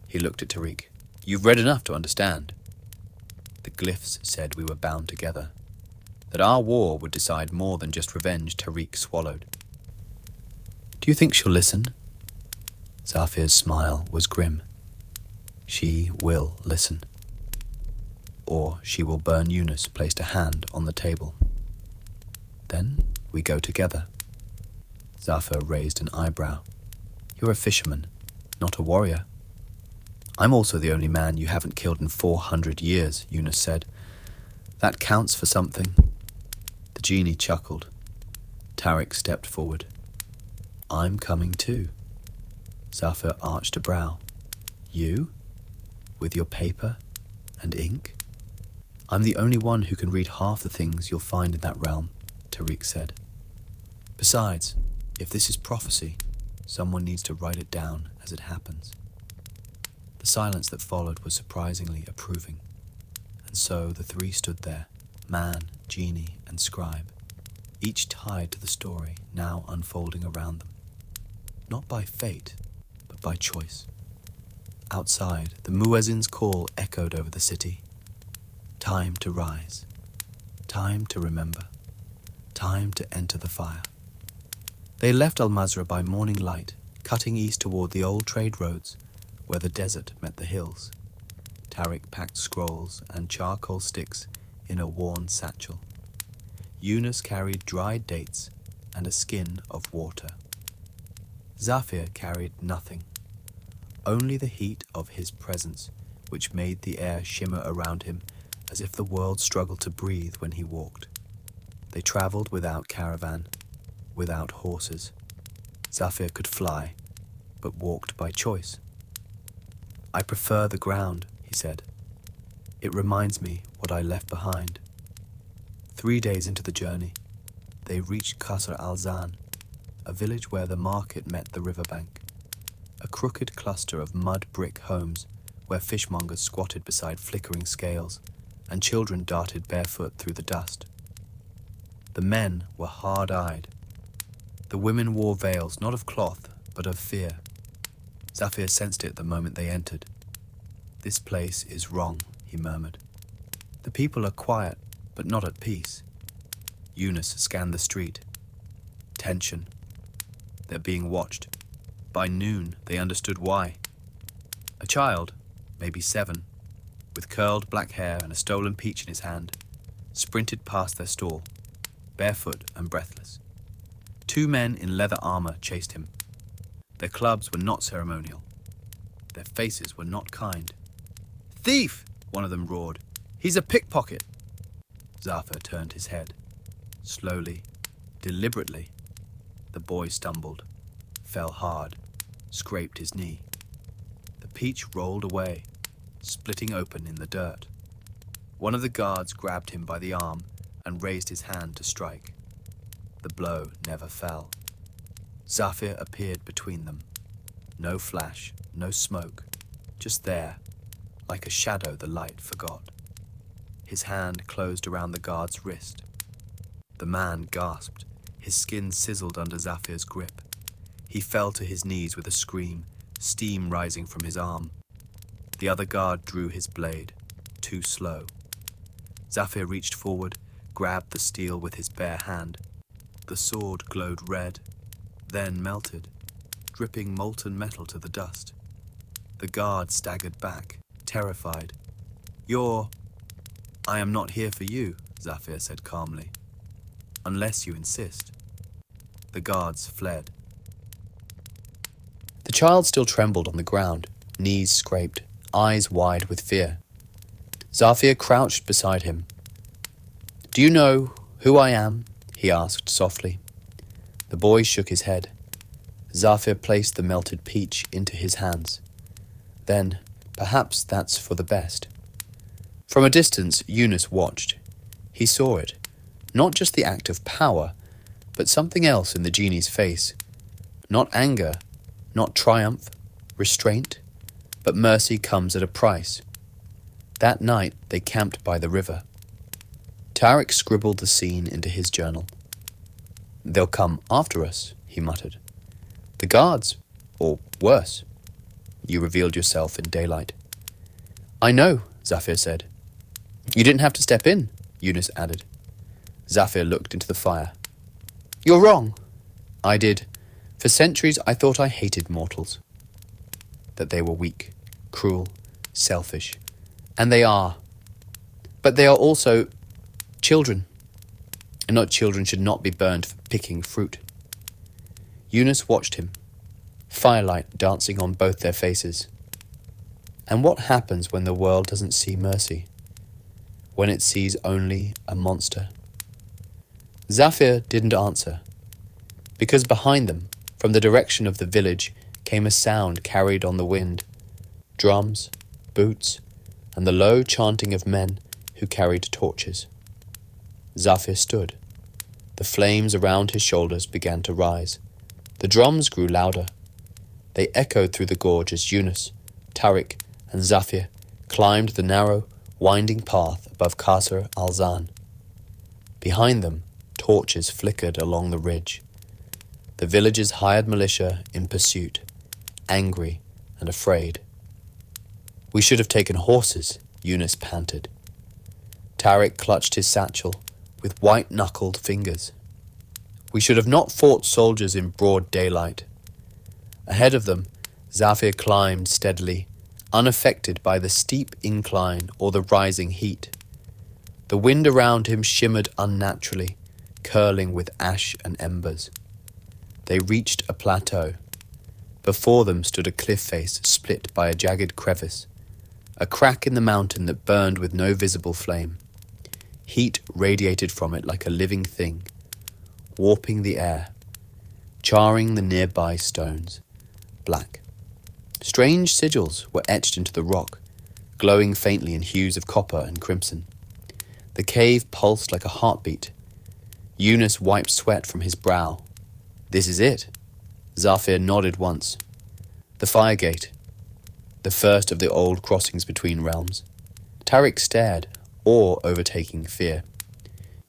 He looked at Tariq. You've read enough to understand. The glyphs said we were bound together. That our war would decide more than just revenge, Tariq swallowed. Do you think she'll listen? Zafir's smile was grim. She will listen. Or she will burn Yunus, placed a hand on the table. Then we go together. Zafir raised an eyebrow. You're a fisherman, not a warrior. I'm also the only man you haven't killed in 400 years, Yunus said. That counts for something. The genie chuckled. Tariq stepped forward. I'm coming too. Zafir arched a brow. You? With your paper and ink? I'm the only one who can read half the things you'll find in that realm, Tariq said. Besides, if this is prophecy, someone needs to write it down as it happens. The silence that followed was surprisingly approving, and so the three stood there, man, genie, and scribe, each tied to the story now unfolding around them. Not by fate, but by choice. Outside, the muezzin's call echoed over the city. Time to rise. Time to remember. Time to enter the fire. They left Al-Mazrah by morning light, cutting east toward the old trade roads, where the desert met the hills. Tariq packed scrolls and charcoal sticks in a worn satchel. Yunus carried dried dates and a skin of water. Zafir carried nothing, only the heat of his presence, which made the air shimmer around him as if the world struggled to breathe when he walked. They traveled without caravan, without horses. Zafir could fly, but walked by choice. I prefer the ground, he said. It reminds me what I left behind. 3 days into the journey, they reached Qasr al-Zan, a village where the market met the riverbank, a crooked cluster of mud brick homes where fishmongers squatted beside flickering scales and children darted barefoot through the dust. The men were hard-eyed. The women wore veils, not of cloth, but of fear. Zafir sensed it the moment they entered. This place is wrong, he murmured. The people are quiet, but not at peace. Yunus scanned the street. Tension. They're being watched. By noon, they understood why. A child, maybe 7, with curled black hair and a stolen peach in his hand, sprinted past their stall, barefoot and breathless. 2 men in leather armor chased him. Their clubs were not ceremonial. Their faces were not kind. "Thief!" one of them roared. "He's a pickpocket!" Zafir turned his head. Slowly, deliberately, the boy stumbled, fell hard, scraped his knee. The peach rolled away, splitting open in the dirt. One of the guards grabbed him by the arm and raised his hand to strike. The blow never fell. Zafir appeared between them. No flash, no smoke, just there, like a shadow the light forgot. His hand closed around the guard's wrist. The man gasped. His skin sizzled under Zafir's grip. He fell to his knees with a scream, steam rising from his arm. The other guard drew his blade, too slow. Zafir reached forward, grabbed the steel with his bare hand. The sword glowed red, then melted, dripping molten metal to the dust. The guard staggered back, terrified. I am not here for you, Zafir said calmly. Unless you insist. The guards fled. The child still trembled on the ground, knees scraped, eyes wide with fear. Zafir crouched beside him. Do you know who I am? He asked softly. The boy shook his head. Zafir placed the melted peach into his hands. Then, perhaps that's for the best. From a distance, Yunus watched. He saw it, not just the act of power, but something else in the genie's face. Not anger, not triumph, restraint, but mercy comes at a price. That night they camped by the river. Tariq scribbled the scene into his journal. "They'll come after us," he muttered. "The guards, or worse." You revealed yourself in daylight. "I know," Zafir said. "You didn't have to step in," Yunus added. Zafir looked into the fire. "You're wrong." "I did. For centuries I thought I hated mortals. That they were weak, cruel, selfish. And they are. But they are also children. And not children should not be burned for picking fruit." Yunus watched him, firelight dancing on both their faces. And what happens when the world doesn't see mercy? When it sees only a monster? Zafir didn't answer, because behind them, from the direction of the village, came a sound carried on the wind. Drums, boots, and the low chanting of men who carried torches. Zafir stood. The flames around his shoulders began to rise. The drums grew louder. They echoed through the gorge as Yunus, Tariq, and Zafir climbed the narrow, winding path above Qasr al-Zan. Behind them, torches flickered along the ridge. The village's hired militia in pursuit, angry and afraid. "We should have taken horses," Yunus panted. Tariq clutched his satchel with white-knuckled fingers. "We should have not fought soldiers in broad daylight." Ahead of them, Zafir climbed steadily, unaffected by the steep incline or the rising heat. The wind around him shimmered unnaturally, curling with ash and embers. They reached a plateau. Before them stood a cliff face split by a jagged crevice, a crack in the mountain that burned with no visible flame. Heat radiated from it like a living thing, warping the air, charring the nearby stones, black. Strange sigils were etched into the rock, glowing faintly in hues of copper and crimson. The cave pulsed like a heartbeat. Yunus wiped sweat from his brow. "This is it." Zafir nodded once. "The fire gate, the first of the old crossings between realms." Tariq stared, awe overtaking fear.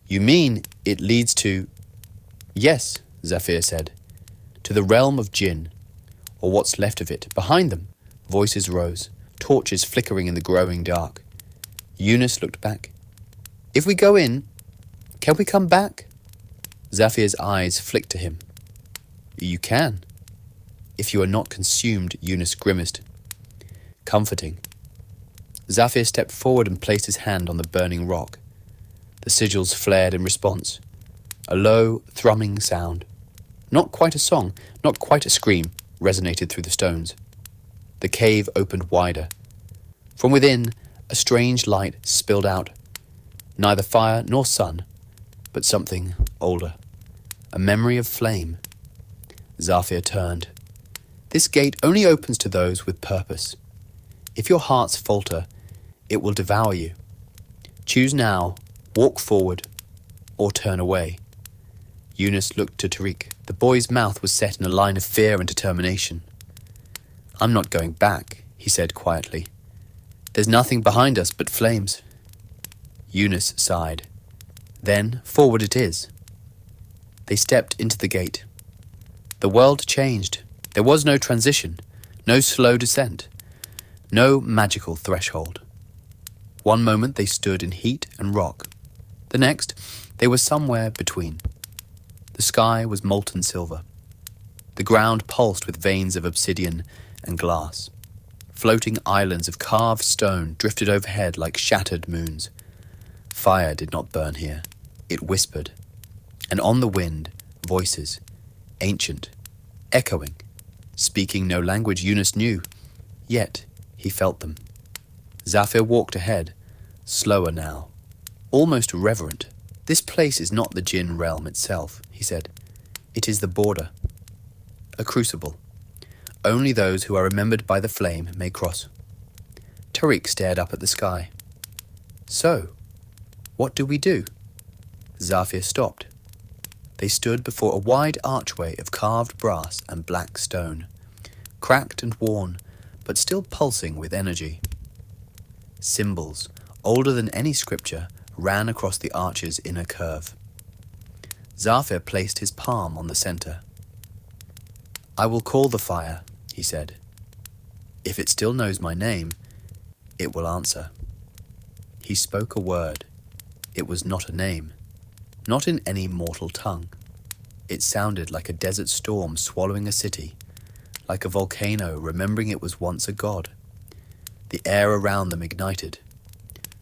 "You mean it leads to—" "Yes," Zafir said, "to the realm of Jinn, or what's left of it." Behind them, voices rose, torches flickering in the growing dark. Yunus looked back. "If we go in, can we come back?" Zafir's eyes flicked to him. "You can. If you are not consumed," Yunus grimaced. "Comforting." Zafir stepped forward and placed his hand on the burning rock. The sigils flared in response. A low, thrumming sound. Not quite a song, not quite a scream, resonated through the stones. The cave opened wider. From within, a strange light spilled out. Neither fire nor sun, but something older. A memory of flame. Zafir turned. "This gate only opens to those with purpose. If your hearts falter, it will devour you. Choose now, walk forward, or turn away." Yunus looked to Tariq. The boy's mouth was set in a line of fear and determination. "I'm not going back," he said quietly. "There's nothing behind us but flames." Yunus sighed. "Then forward it is." They stepped into the gate. The world changed. There was no transition, no slow descent, no magical threshold. One moment they stood in heat and rock. The next, they were somewhere between. The sky was molten silver. The ground pulsed with veins of obsidian and glass. Floating islands of carved stone drifted overhead like shattered moons. Fire did not burn here. It whispered. And on the wind, voices, ancient, echoing, speaking no language Yunus knew, yet he felt them. Zafir walked ahead, slower now, almost reverent. "This place is not the Jinn realm itself," he said. "It is the border." a crucible. Only those who are remembered by the flame may cross. Tariq stared up at the sky. So, what do we do? Zafir stopped. They stood before a wide archway of carved brass and black stone, cracked and worn, but still pulsing with energy. Symbols, older than any scripture, ran across the arch's inner curve. Zafir placed his palm on the center. "I will call the fire," he said. "If it still knows my name, it will answer." He spoke a word. It was not a name, not in any mortal tongue. It sounded like a desert storm swallowing a city, like a volcano remembering it was once a god. The air around them ignited,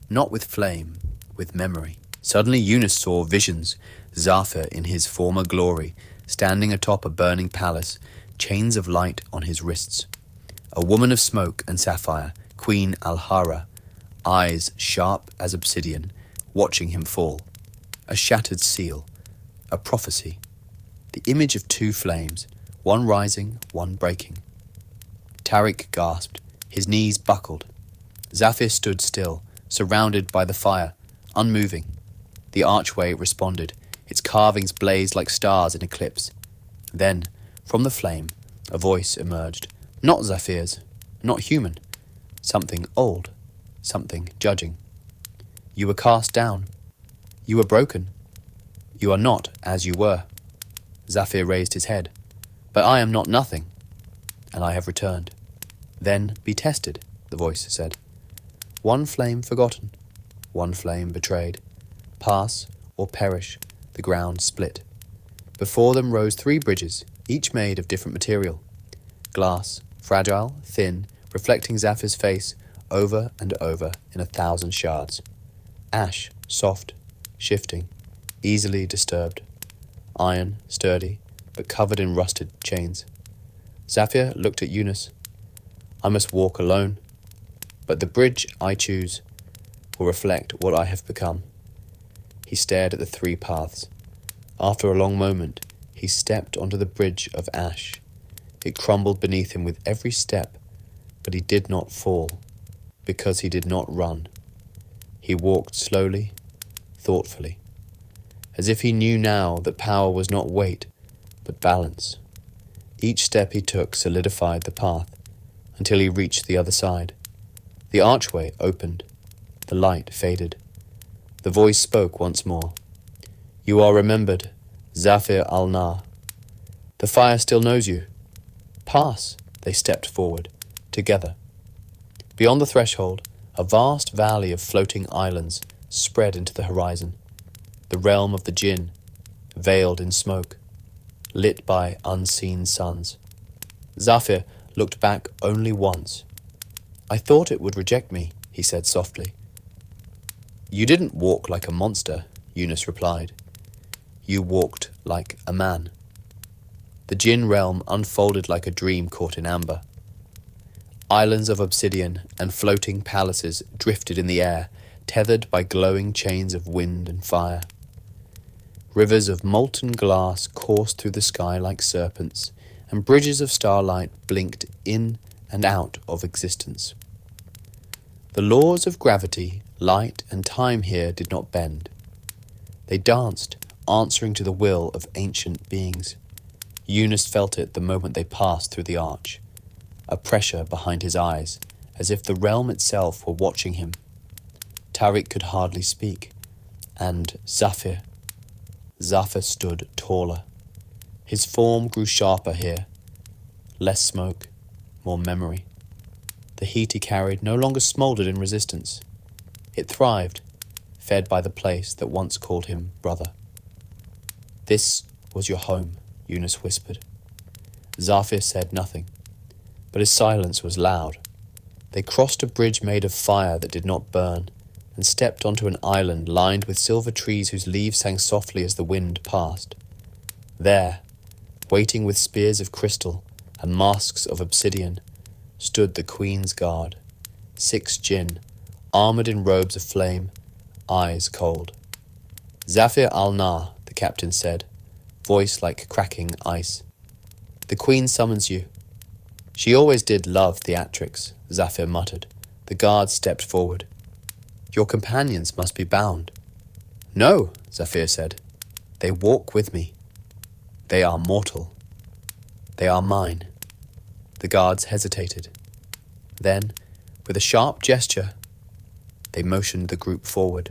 not with flame, with memory. Suddenly Yunus saw visions, Zafir in his former glory, standing atop a burning palace, chains of light on his wrists. A woman of smoke and sapphire, Queen Al-Hara, eyes sharp as obsidian, watching him fall. A shattered seal, a prophecy. The image of two flames, one rising, one breaking. Tariq gasped, his knees buckled. Zafir stood still, surrounded by the fire, unmoving. The archway responded, its carvings blazed like stars in eclipse. Then, from the flame, a voice emerged, not Zafir's, not human, something old, something judging. "You were cast down. You were broken. You are not as you were." Zafir raised his head. "But I am not nothing, and I have returned." "Then be tested," the voice said. "One flame forgotten, one flame betrayed. Pass or perish," the ground split. Before them rose 3 bridges, each made of different material. Glass, fragile, thin, reflecting Zafir's face over and over in 1,000 shards. Ash, soft, shifting, easily disturbed. Iron, sturdy, but covered in rusted chains. Zafir looked at Yunus. "I must walk alone, but the bridge I choose will reflect what I have become." He stared at the 3 paths. After a long moment, he stepped onto the bridge of ash. It crumbled beneath him with every step, but he did not fall, because he did not run. He walked slowly, thoughtfully, as if he knew now that power was not weight, but balance. Each step he took solidified the path, until he reached the other side. The archway opened. The light faded. The voice spoke once more. "You are remembered, Zafir al-Nar. The fire still knows you. Pass." They stepped forward, together. Beyond the threshold, a vast valley of floating islands spread into the horizon. The realm of the jinn, veiled in smoke, lit by unseen suns. Zafir looked back only once. "I thought it would reject me," he said softly. "You didn't walk like a monster," Yunus replied. "You walked like a man." The jinn realm unfolded like a dream caught in amber. Islands of obsidian and floating palaces drifted in the air, tethered by glowing chains of wind and fire. Rivers of molten glass coursed through the sky like serpents, and bridges of starlight blinked in and out of existence. The laws of gravity, light, and time here did not bend. They danced, answering to the will of ancient beings. Yunus felt it the moment they passed through the arch, a pressure behind his eyes, as if the realm itself were watching him. Tariq could hardly speak, and Zafir stood taller. His form grew sharper here, less smoke, more memory. The heat he carried no longer smouldered in resistance. It thrived, fed by the place that once called him brother. "This was your home," Yunus whispered. Zafir said nothing, but his silence was loud. They crossed a bridge made of fire that did not burn, and stepped onto an island lined with silver trees whose leaves sang softly as the wind passed. There, waiting with spears of crystal and masks of obsidian, stood the Queen's Guard, 6 jinn, armoured in robes of flame, eyes cold. "Zafir al-Nar," the captain said, voice like cracking ice. The Queen summons you. She always did love theatrics, Zafir muttered. The guard stepped forward. Your companions must be bound. No, Zafir said. They walk with me. They are mortal. They are mine. The guards hesitated. Then, with a sharp gesture, they motioned the group forward.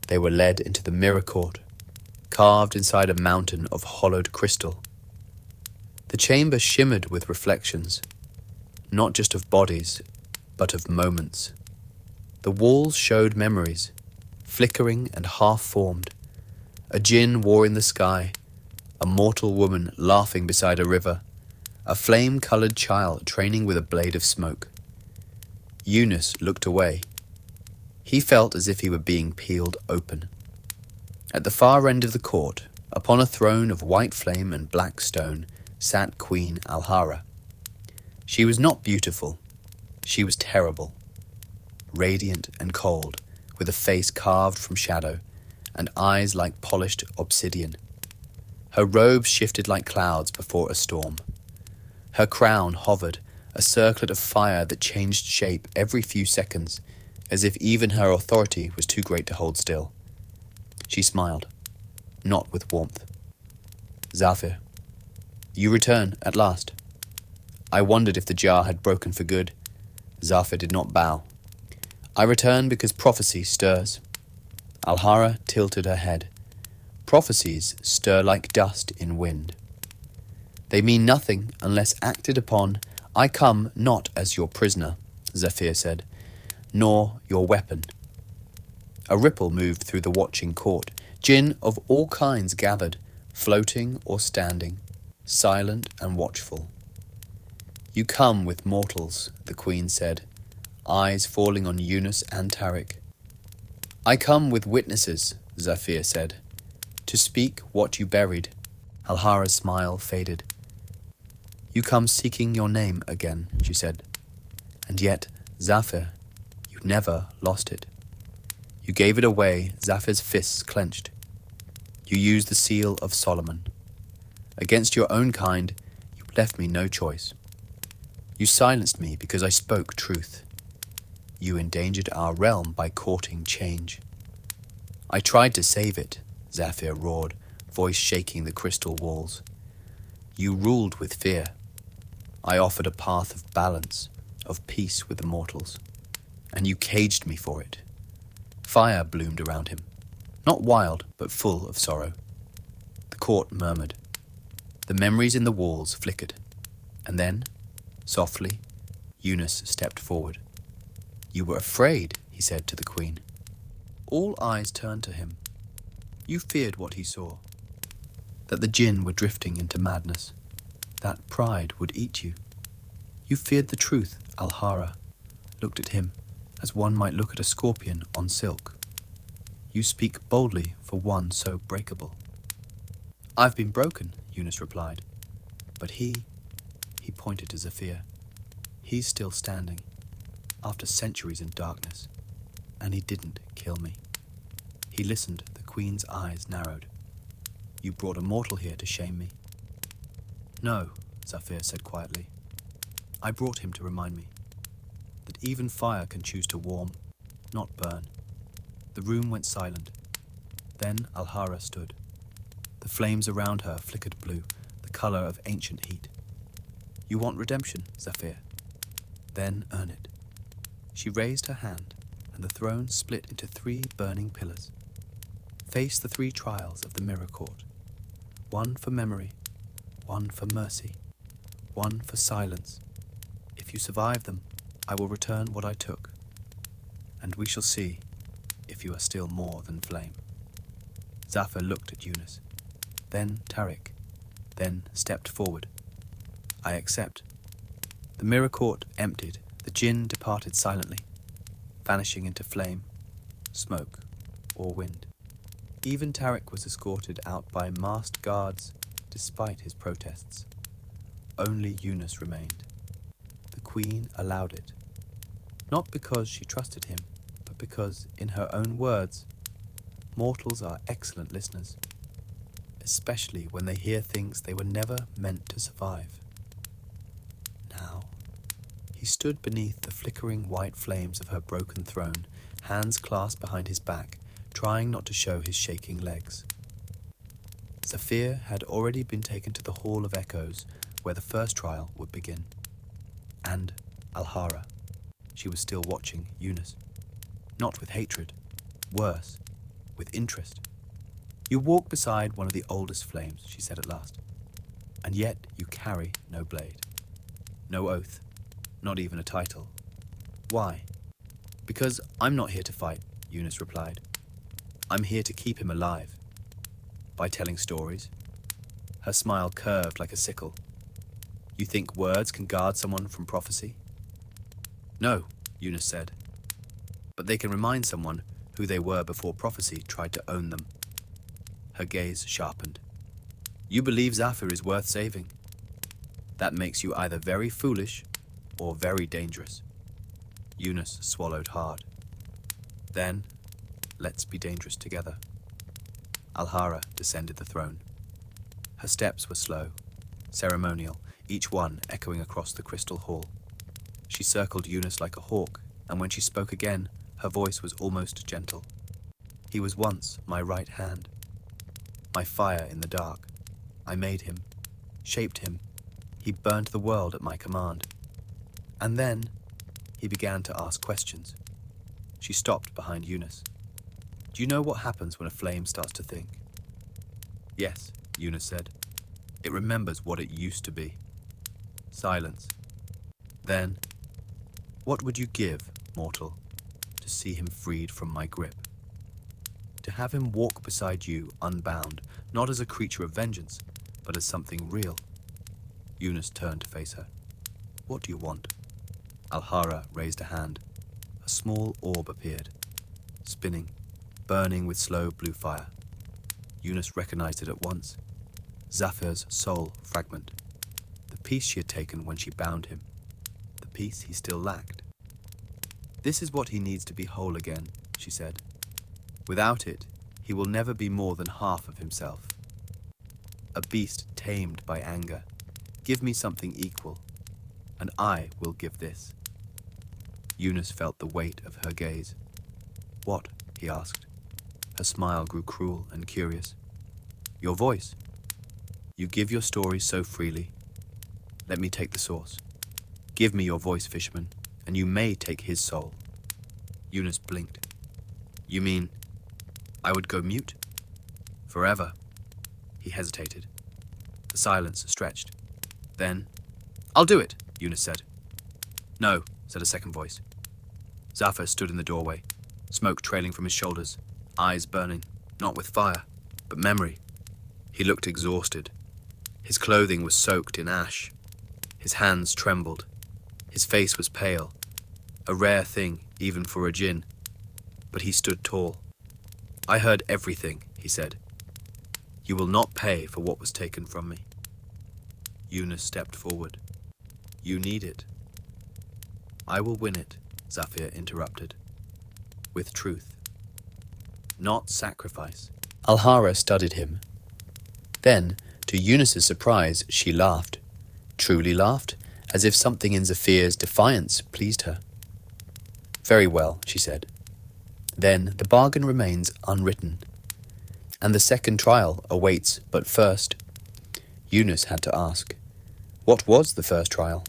They were led into the mirror court, carved inside a mountain of hollowed crystal. The chamber shimmered with reflections, not just of bodies, but of moments. The walls showed memories, flickering and half-formed. A djinn war in the sky, a mortal woman laughing beside a river, a flame-coloured child training with a blade of smoke. Yunus looked away. He felt as if he were being peeled open. At the far end of the court, upon a throne of white flame and black stone, sat Queen Alhara. She was not beautiful. She was terrible. Radiant and cold, with a face carved from shadow, and eyes like polished obsidian. Her robes shifted like clouds before a storm. Her crown hovered, a circlet of fire that changed shape every few seconds, as if even her authority was too great to hold still. She smiled, not with warmth. Zafir, you return at last. I wondered if the jar had broken for good. Zafir did not bow. I return because prophecy stirs. Alhara tilted her head. Prophecies stir like dust in wind. They mean nothing unless acted upon. I come not as your prisoner, Zafir said, nor your weapon. A ripple moved through the watching court. Jinn of all kinds gathered, floating or standing, silent and watchful. You come with mortals, the Queen said, eyes falling on Yunus and Tariq. I come with witnesses, Zafir said, to speak what you buried. Alhara's smile faded. You come seeking your name again, she said. And yet, Zafir, you never lost it. You gave it away, Zafir's fists clenched. You used the seal of Solomon. Against your own kind, you left me no choice. You silenced me because I spoke truth. You endangered our realm by courting change. I tried to save it, Zafir roared, voice shaking the crystal walls. You ruled with fear. I offered a path of balance, of peace with the mortals, and you caged me for it. Fire bloomed around him, not wild, but full of sorrow. The court murmured. The memories in the walls flickered, and then, softly, Yunus stepped forward. You were afraid, he said to the Queen. All eyes turned to him. You feared what he saw, that the jinn were drifting into madness, that pride would eat you. You feared the truth, Alhara looked at him as one might look at a scorpion on silk. You speak boldly for one so breakable. I've been broken, Yunus replied, but he pointed to Zafir. He's still standing, after centuries in darkness, and he didn't kill me. He listened, the Queen's eyes narrowed. You brought a mortal here to shame me. No, Zafir said quietly. I brought him to remind me that even fire can choose to warm, not burn. The room went silent. Then Alhara stood. The flames around her flickered blue, the colour of ancient heat. You want redemption, Zafir? Then earn it. She raised her hand, and the throne split into 3 burning pillars. Face the 3 trials of the mirror court. 1 for memory, 1 for mercy, 1 for silence. If you survive them, I will return what I took, and we shall see if you are still more than flame. Zafir looked at Yunus, then Tariq, then stepped forward. I accept. The mirror court emptied. The jinn departed silently, vanishing into flame, smoke, or wind. Even Tariq was escorted out by masked guards, despite his protests. Only Yunus remained. The Queen allowed it, not because she trusted him, but because, in her own words, mortals are excellent listeners. especially when they hear things they were never meant to survive. Now, he stood beneath the flickering white flames of her broken throne, hands clasped behind his back, trying not to show his shaking legs. Zafir had already been taken to the Hall of Echoes, where the first trial would begin. And Alhara, she was still watching Yunus. Not with hatred, worse, with interest. "You walk beside one of the oldest flames," she said at last, "and yet you carry no blade, no oath, not even a title. Why?" "Because I'm not here to fight," Yunus replied. "I'm here to keep him alive. By telling stories." Her smile curved like a sickle. "You think words can guard someone from prophecy?" "No," Yunus said. "But they can remind someone who they were before prophecy tried to own them." Her gaze sharpened. "You believe Zafir is worth saving. That makes you either very foolish or very dangerous." Yunus swallowed hard. "Then, let's be dangerous together." Alhara descended the throne. Her steps were slow, ceremonial, each one echoing across the crystal hall. She circled Yunus like a hawk, and when she spoke again, her voice was almost gentle. "He was once my right hand, my fire in the dark. I made him, shaped him. He burnt the world at my command. And then he began to ask questions." She stopped behind Yunus. "Do you know what happens when a flame starts to think?" "Yes," Yunus said. "It remembers what it used to be." Silence. Then, "What would you give, mortal, to see him freed from my grip? To have him walk beside you unbound, not as a creature of vengeance, but as something real?" Yunus turned to face her. "What do you want?" Alhara raised a hand. A small orb appeared, spinning, burning with slow blue fire. Yunus recognized it at once. Zafir's soul fragment. The piece she had taken when she bound him. The piece he still lacked. "This is what he needs to be whole again," she said. "Without it, he will never be more than half of himself. A beast tamed by anger. Give me something equal, and I will give this." Yunus felt the weight of her gaze. "What?" he asked. Her smile grew cruel and curious. "Your voice. You give your stories so freely. Let me take the source. Give me your voice, Fisherman, and you may take his soul." Yunus blinked. "You mean I would go mute? Forever?" He hesitated. The silence stretched. Then, "I'll do it," Yunus said. "No," said a second voice. Zafir stood in the doorway, smoke trailing from his shoulders, eyes burning, not with fire, but memory. He looked exhausted. His clothing was soaked in ash. His hands trembled. His face was pale, a rare thing even for a jinn. But he stood tall. "I heard everything," he said. "You will not pay for what was taken from me." Yunus stepped forward. "You need it." "I will win it," Zafir interrupted. "With truth. Not sacrifice." Alhara studied him. Then, to Yunus's surprise, she laughed. Truly laughed, as if something in Zafir's defiance pleased her. "Very well," she said. "Then the bargain remains unwritten, and the second trial awaits. But first," Yunus had to ask, "what was the first trial?"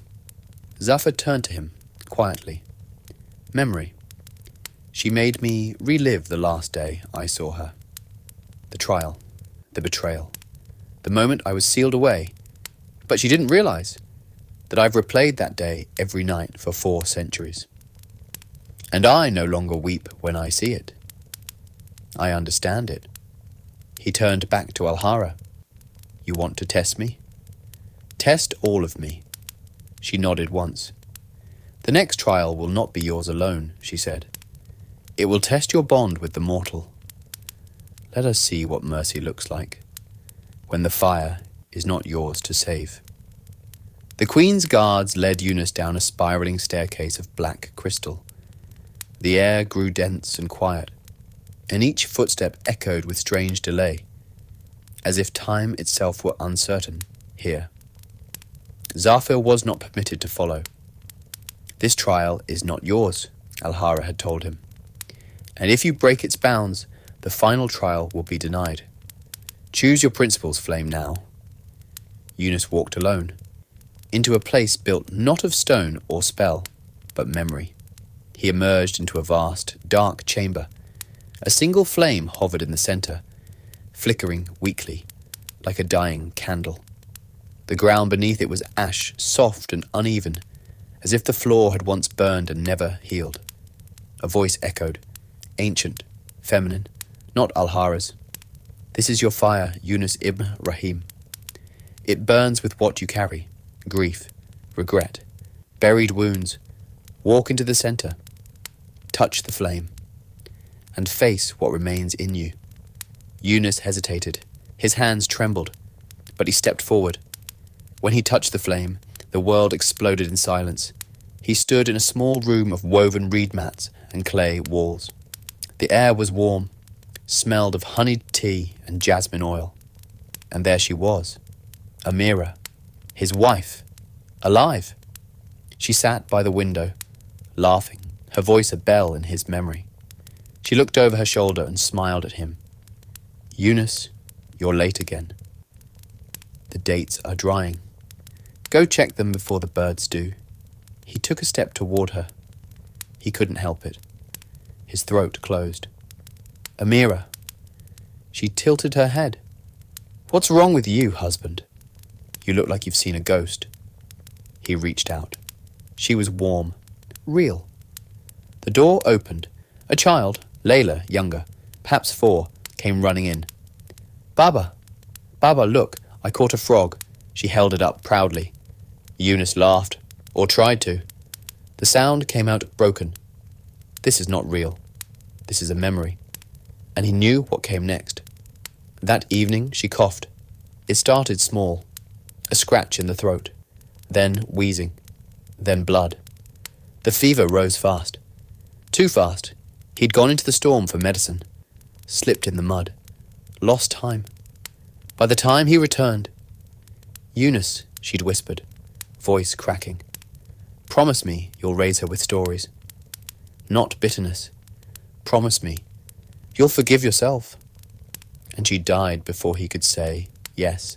Zafir turned to him, quietly. "Memory. She made me relive the last day I saw her. The trial, the betrayal, the moment I was sealed away. But she didn't realize that I've replayed that day every night for 4 centuries. And I no longer weep when I see it. I understand it." He turned back to Alhara. "You want to test me?" "Test all of me." She nodded once. "The next trial will not be yours alone," she said. "It will test your bond with the mortal. Let us see what mercy looks like, when the fire is not yours to save." The Queen's guards led Yunus down a spiraling staircase of black crystal. The air grew dense and quiet, and each footstep echoed with strange delay. as if time itself were uncertain here. Zafir was not permitted to follow. "This trial is not yours," Alhara had told him. "And if you break its bounds, the final trial will be denied. Choose your principles, Flame, now." Yunus walked alone, into a place built not of stone or spell, but memory. He emerged into a vast, dark chamber. A single flame hovered in the center, flickering weakly, like a dying candle. The ground beneath it was ash, soft and uneven, as if the floor had once burned and never healed. A voice echoed, ancient, feminine, not Alhara's. "This is your fire, Yunus ibn Rahim. It burns with what you carry, grief, regret, buried wounds. Walk into the center, touch the flame, and face what remains in you." Yunus hesitated. His hands trembled, but he stepped forward. When he touched the flame, the world exploded in silence. He stood in a small room of woven reed mats and clay walls. The air was warm, smelled of honeyed tea and jasmine oil. And there she was, Amira, his wife, alive. She sat by the window, laughing, her voice a bell in his memory. She looked over her shoulder and smiled at him. "Yunus, you're late again. The dates are drying. Go check them before the birds do." He took a step toward her. He couldn't help it. His throat closed. "Amira." She tilted her head. "What's wrong with you, husband? You look like you've seen a ghost." He reached out. She was warm, real. The door opened. A child, Layla, younger, perhaps 4, came running in. "Baba, Baba, look, I caught a frog." She held it up proudly. Yunus laughed, or tried to. The sound came out broken. This is not real. This is a memory. And he knew what came next. That evening she coughed. It started small, a scratch in the throat, then wheezing, then blood. The fever rose fast. Too fast. He'd gone into the storm for medicine, slipped in the mud, lost time. By the time he returned, "Yunus," she'd whispered, voice cracking, "promise me you'll raise her with stories. Not bitterness. Promise me. You'll forgive yourself." And she died before he could say yes.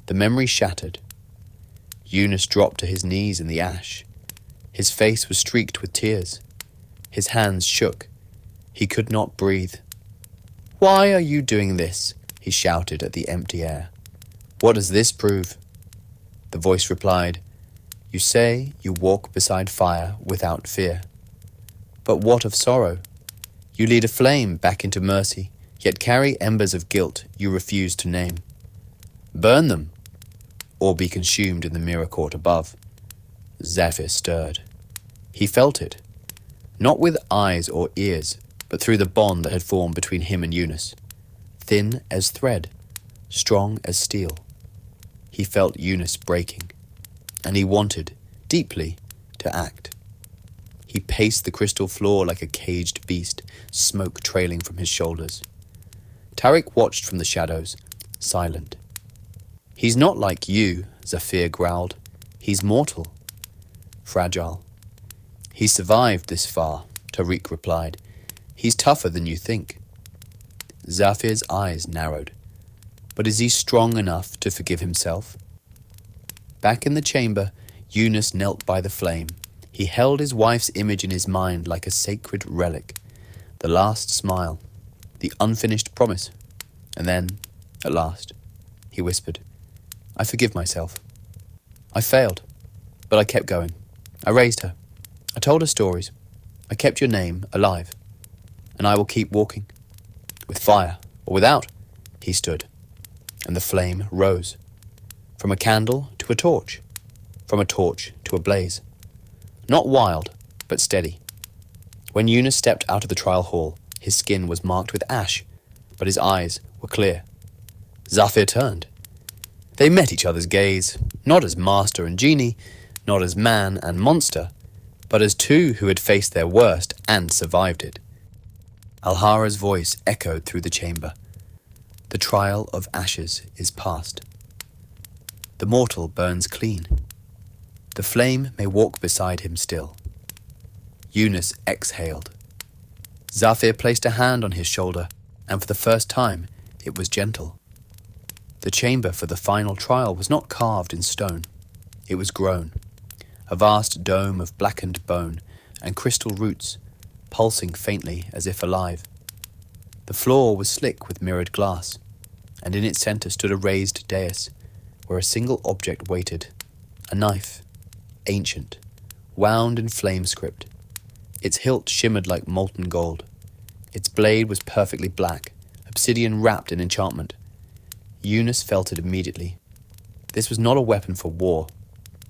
The memory shattered. Yunus dropped to his knees in the ash. His face was streaked with tears. His hands shook. He could not breathe. "Why are you doing this?" he shouted at the empty air. "What does this prove?" The voice replied, "You say you walk beside fire without fear. But what of sorrow? You lead a flame back into mercy, yet carry embers of guilt you refuse to name. Burn them, or be consumed in the mirror court above." Zafir stirred. He felt it, not with eyes or ears, but through the bond that had formed between him and Yunus. Thin as thread, strong as steel. He felt Yunus breaking, and he wanted, deeply, to act. He paced the crystal floor like a caged beast, smoke trailing from his shoulders. Tariq watched from the shadows, silent. "He's not like you," Zafir growled. "He's mortal. Fragile." "He survived this far," Tariq replied. "He's tougher than you think." Zafir's eyes narrowed. But is he strong enough to forgive himself? Back in the chamber, Yunus knelt by the flame. He held his wife's image in his mind like a sacred relic. The last smile, the unfinished promise. And then, at last, he whispered, "I forgive myself. I failed, but I kept going. I raised her. I told her stories. I kept your name alive. And I will keep walking. With fire or without." He stood, and the flame rose. From a candle to a torch. From a torch to a blaze. Not wild, but steady. When Yunus stepped out of the trial hall, his skin was marked with ash, but his eyes were clear. Zafir turned. They met each other's gaze, not as master and genie, not as man and monster, but as two who had faced their worst and survived it. Alhara's voice echoed through the chamber. The trial of ashes is past. The mortal burns clean. The flame may walk beside him still. Yunus exhaled. Zafir placed a hand on his shoulder, and for the first time it was gentle. The chamber for the final trial was not carved in stone. It was grown, a vast dome of blackened bone and crystal roots, pulsing faintly as if alive. The floor was slick with mirrored glass, and in its center stood a raised dais, where a single object waited, a knife, ancient, wound in flame script. Its hilt shimmered like molten gold. Its blade was perfectly black, obsidian wrapped in enchantment. Yunus felt it immediately. This was not a weapon for war.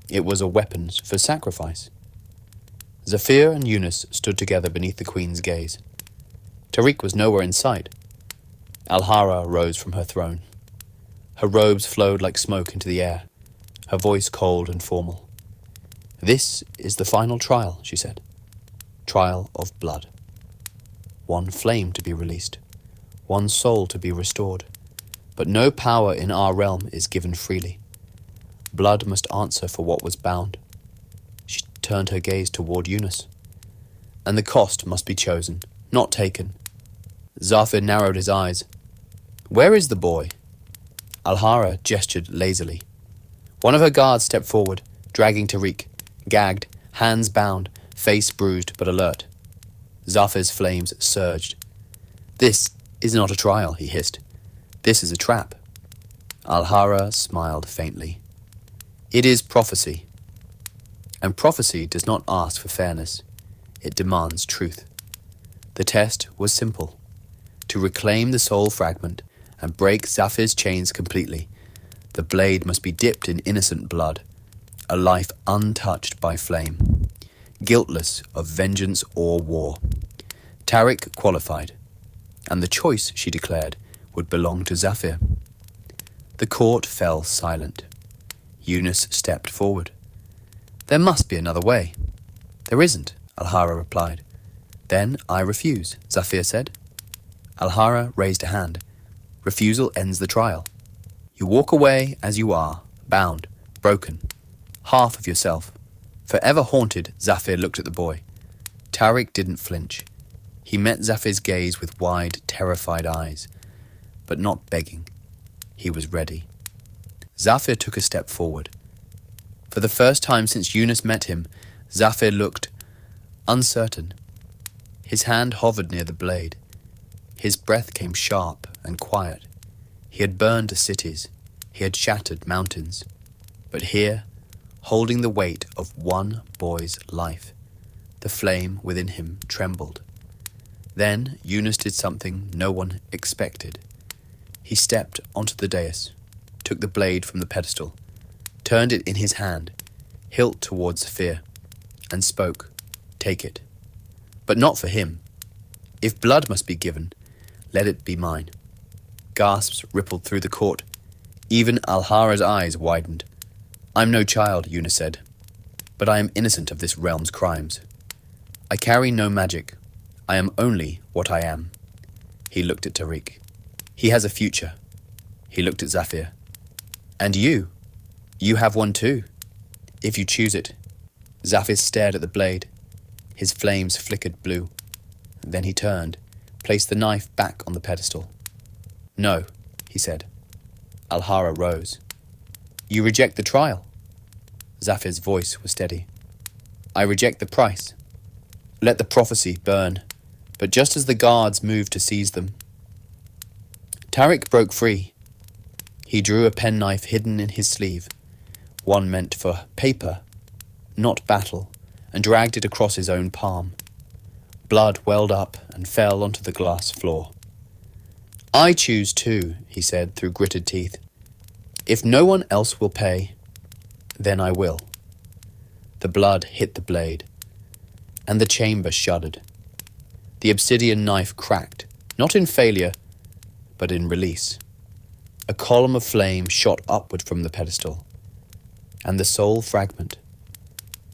It was a weapon for sacrifice. Zafir and Yunus stood together beneath the queen's gaze. Tariq was nowhere in sight. Alhara rose from her throne. Her robes flowed like smoke into the air, her voice cold and formal. "This is the final trial," she said. "Trial of blood. One flame to be released, one soul to be restored. But no power in our realm is given freely. Blood must answer for what was bound." She turned her gaze toward Yunus. "And the cost must be chosen, not taken." Zafir narrowed his eyes. "Where is the boy?" Alhara gestured lazily. One of her guards stepped forward, dragging Tariq, gagged, hands bound, face bruised but alert. Zafir's flames surged. "This is not a trial," he hissed. "This is a trap." Alhara smiled faintly. "It is prophecy. And prophecy does not ask for fairness. It demands truth." The test was simple. To reclaim the soul fragment and break Zafir's chains completely, the blade must be dipped in innocent blood, a life untouched by flame, guiltless of vengeance or war. Tariq qualified, and the choice, she declared, would belong to Zafir. The court fell silent. Yunus stepped forward. "There must be another way." "There isn't," Alhara replied. "Then I refuse," Zafir said. Alhara raised a hand. "Refusal ends the trial. You walk away as you are, bound, broken, half of yourself." Forever haunted, Zafir looked at the boy. Tariq didn't flinch. He met Zafir's gaze with wide, terrified eyes, but not begging. He was ready. Zafir took a step forward. For the first time since Yunus met him, Zafir looked uncertain. His hand hovered near the blade. His breath came sharp and quiet. He had burned cities. He had shattered mountains. But here, holding the weight of one boy's life, the flame within him trembled. Then Yunus did something no one expected. He stepped onto the dais, took the blade from the pedestal, turned it in his hand, hilt towards Zafir, and spoke, "Take it." But not for him. If blood must be given, let it be mine. Gasps rippled through the court. Even Alhara's eyes widened. "I'm no child," Yunus said, "but I am innocent of this realm's crimes. I carry no magic. I am only what I am." He looked at Tariq. "He has a future." He looked at Zafir. "And you have one too, if you choose it." Zafir stared at the blade. His flames flickered blue. Then he turned, placed the knife back on the pedestal. "No," he said. Alhara rose. "You reject the trial?" Zafir's voice was steady. "I reject the price. Let the prophecy burn." But just as the guards moved to seize them, Tariq broke free. He drew a penknife hidden in his sleeve, one meant for paper, not battle, and dragged it across his own palm. Blood welled up and fell onto the glass floor. "I choose too," he said through gritted teeth. "If no one else will pay, then I will." The blood hit the blade, and the chamber shuddered. The obsidian knife cracked, not in failure, but in release. A column of flame shot upward from the pedestal, and the soul fragment,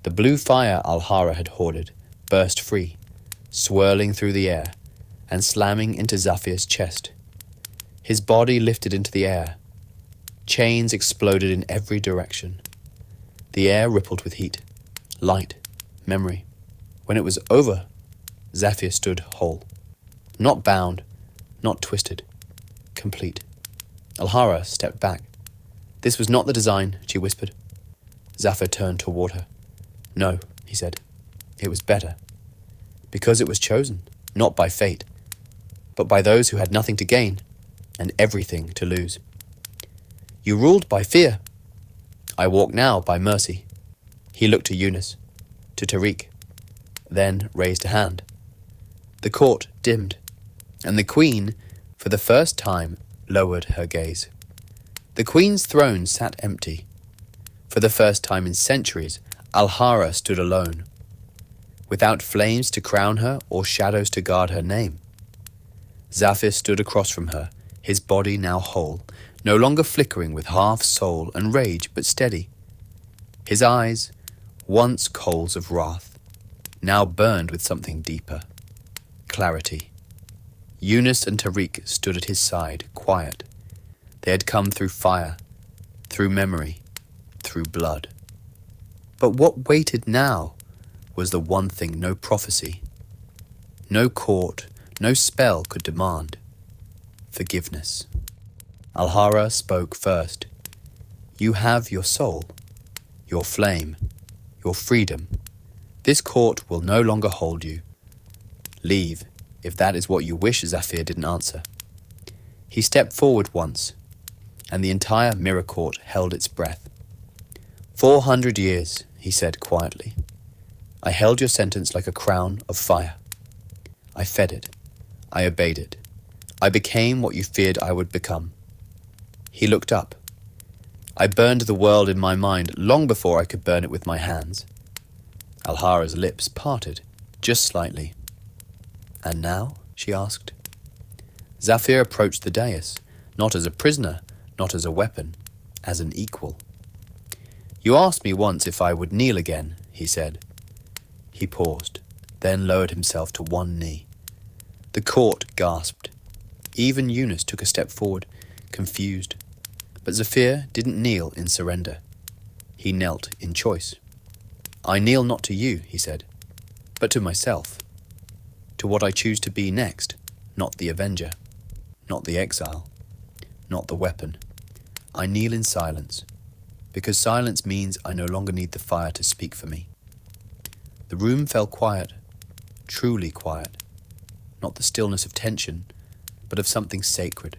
the blue fire Alhara had hoarded, burst free, swirling through the air and slamming into Zafir's chest. His body lifted into the air. Chains exploded in every direction. The air rippled with heat, light, memory. When it was over, Zafir stood whole. Not bound, not twisted. Complete. Alhara stepped back. "This was not the design," she whispered. Zafir turned toward her. "No," he said. "It was better. Because it was chosen, not by fate, but by those who had nothing to gain and everything to lose. You ruled by fear. I walk now by mercy." He looked to Yunus, to Tariq, then raised a hand. The court dimmed, and the queen, for the first time, lowered her gaze. The queen's throne sat empty. For the first time in centuries, Alhara stood alone, without flames to crown her or shadows to guard her name. Zafir stood across from her, his body now whole, no longer flickering with half soul and rage, but steady. His eyes, once coals of wrath, now burned with something deeper. Clarity. Yunus and Tariq stood at his side, quiet. They had come through fire, through memory, through blood. But what waited now was the one thing no prophecy, no court, no spell could demand: forgiveness. Alhara spoke first. "You have your soul, your flame, your freedom. This court will no longer hold you. Leave, if that is what you wish." Zafir didn't answer. He stepped forward once, and the entire mirror court held its breath. 400 years, he said quietly. I held your sentence like a crown of fire. I fed it. I obeyed it. I became what you feared I would become. He looked up. I burned the world in my mind long before I could burn it with my hands. Alhara's lips parted, just slightly. And now? She asked. Zafir approached the dais, not as a prisoner, not as a weapon, as an equal. You asked me once if I would kneel again, he said. He paused, then lowered himself to one knee. The court gasped. Even Yunus took a step forward, confused. But Zafir didn't kneel in surrender. He knelt in choice. I kneel not to you, he said, but to myself, to what I choose to be next, not the avenger, not the exile, not the weapon. I kneel in silence, because silence means I no longer need the fire to speak for me. The room fell quiet, truly quiet, not the stillness of tension, but of something sacred.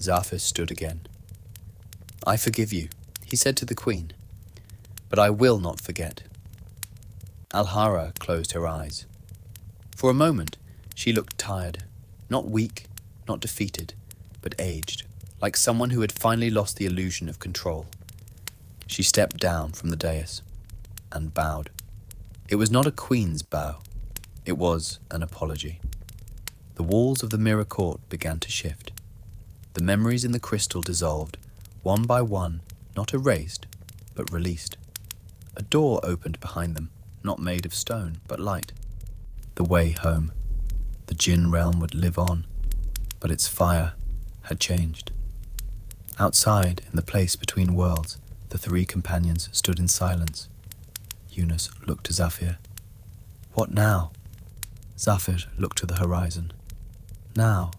Zafir stood again. I forgive you, he said to the queen, but I will not forget. Alhara closed her eyes. For a moment, she looked tired, not weak, not defeated, but aged, like someone who had finally lost the illusion of control. She stepped down from the dais and bowed. It was not a queen's bow. It was an apology. The walls of the mirror court began to shift. The memories in the crystal dissolved, one by one, not erased, but released. A door opened behind them, not made of stone, but light. The way home. The Jinn realm would live on, but its fire had changed. Outside, in the place between worlds, the three companions stood in silence. Yunus looked to Zafir. What now? Zafir looked to the horizon. Now,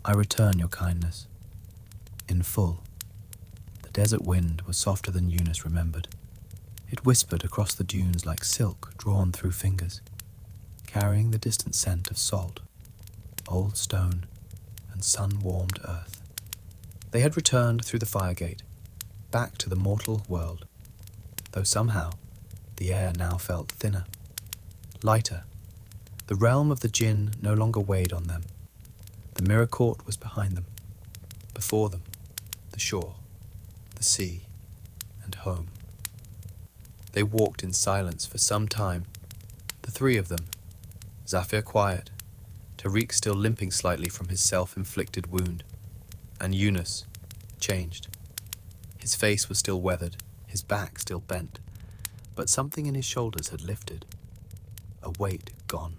I return your kindness. In full. The desert wind was softer than Yunus remembered. It whispered across the dunes like silk drawn through fingers, carrying the distant scent of salt, old stone, and sun-warmed earth. They had returned through the fire-gate, back to the mortal world, though somehow the air now felt thinner, lighter. The realm of the Jinn no longer weighed on them. The mirror court was behind them, before them, the shore, the sea, and home. They walked in silence for some time, the three of them, Zafir quiet, Tariq still limping slightly from his self-inflicted wound, and Yunus, changed. His face was still weathered, his back still bent, but something in his shoulders had lifted, a weight gone,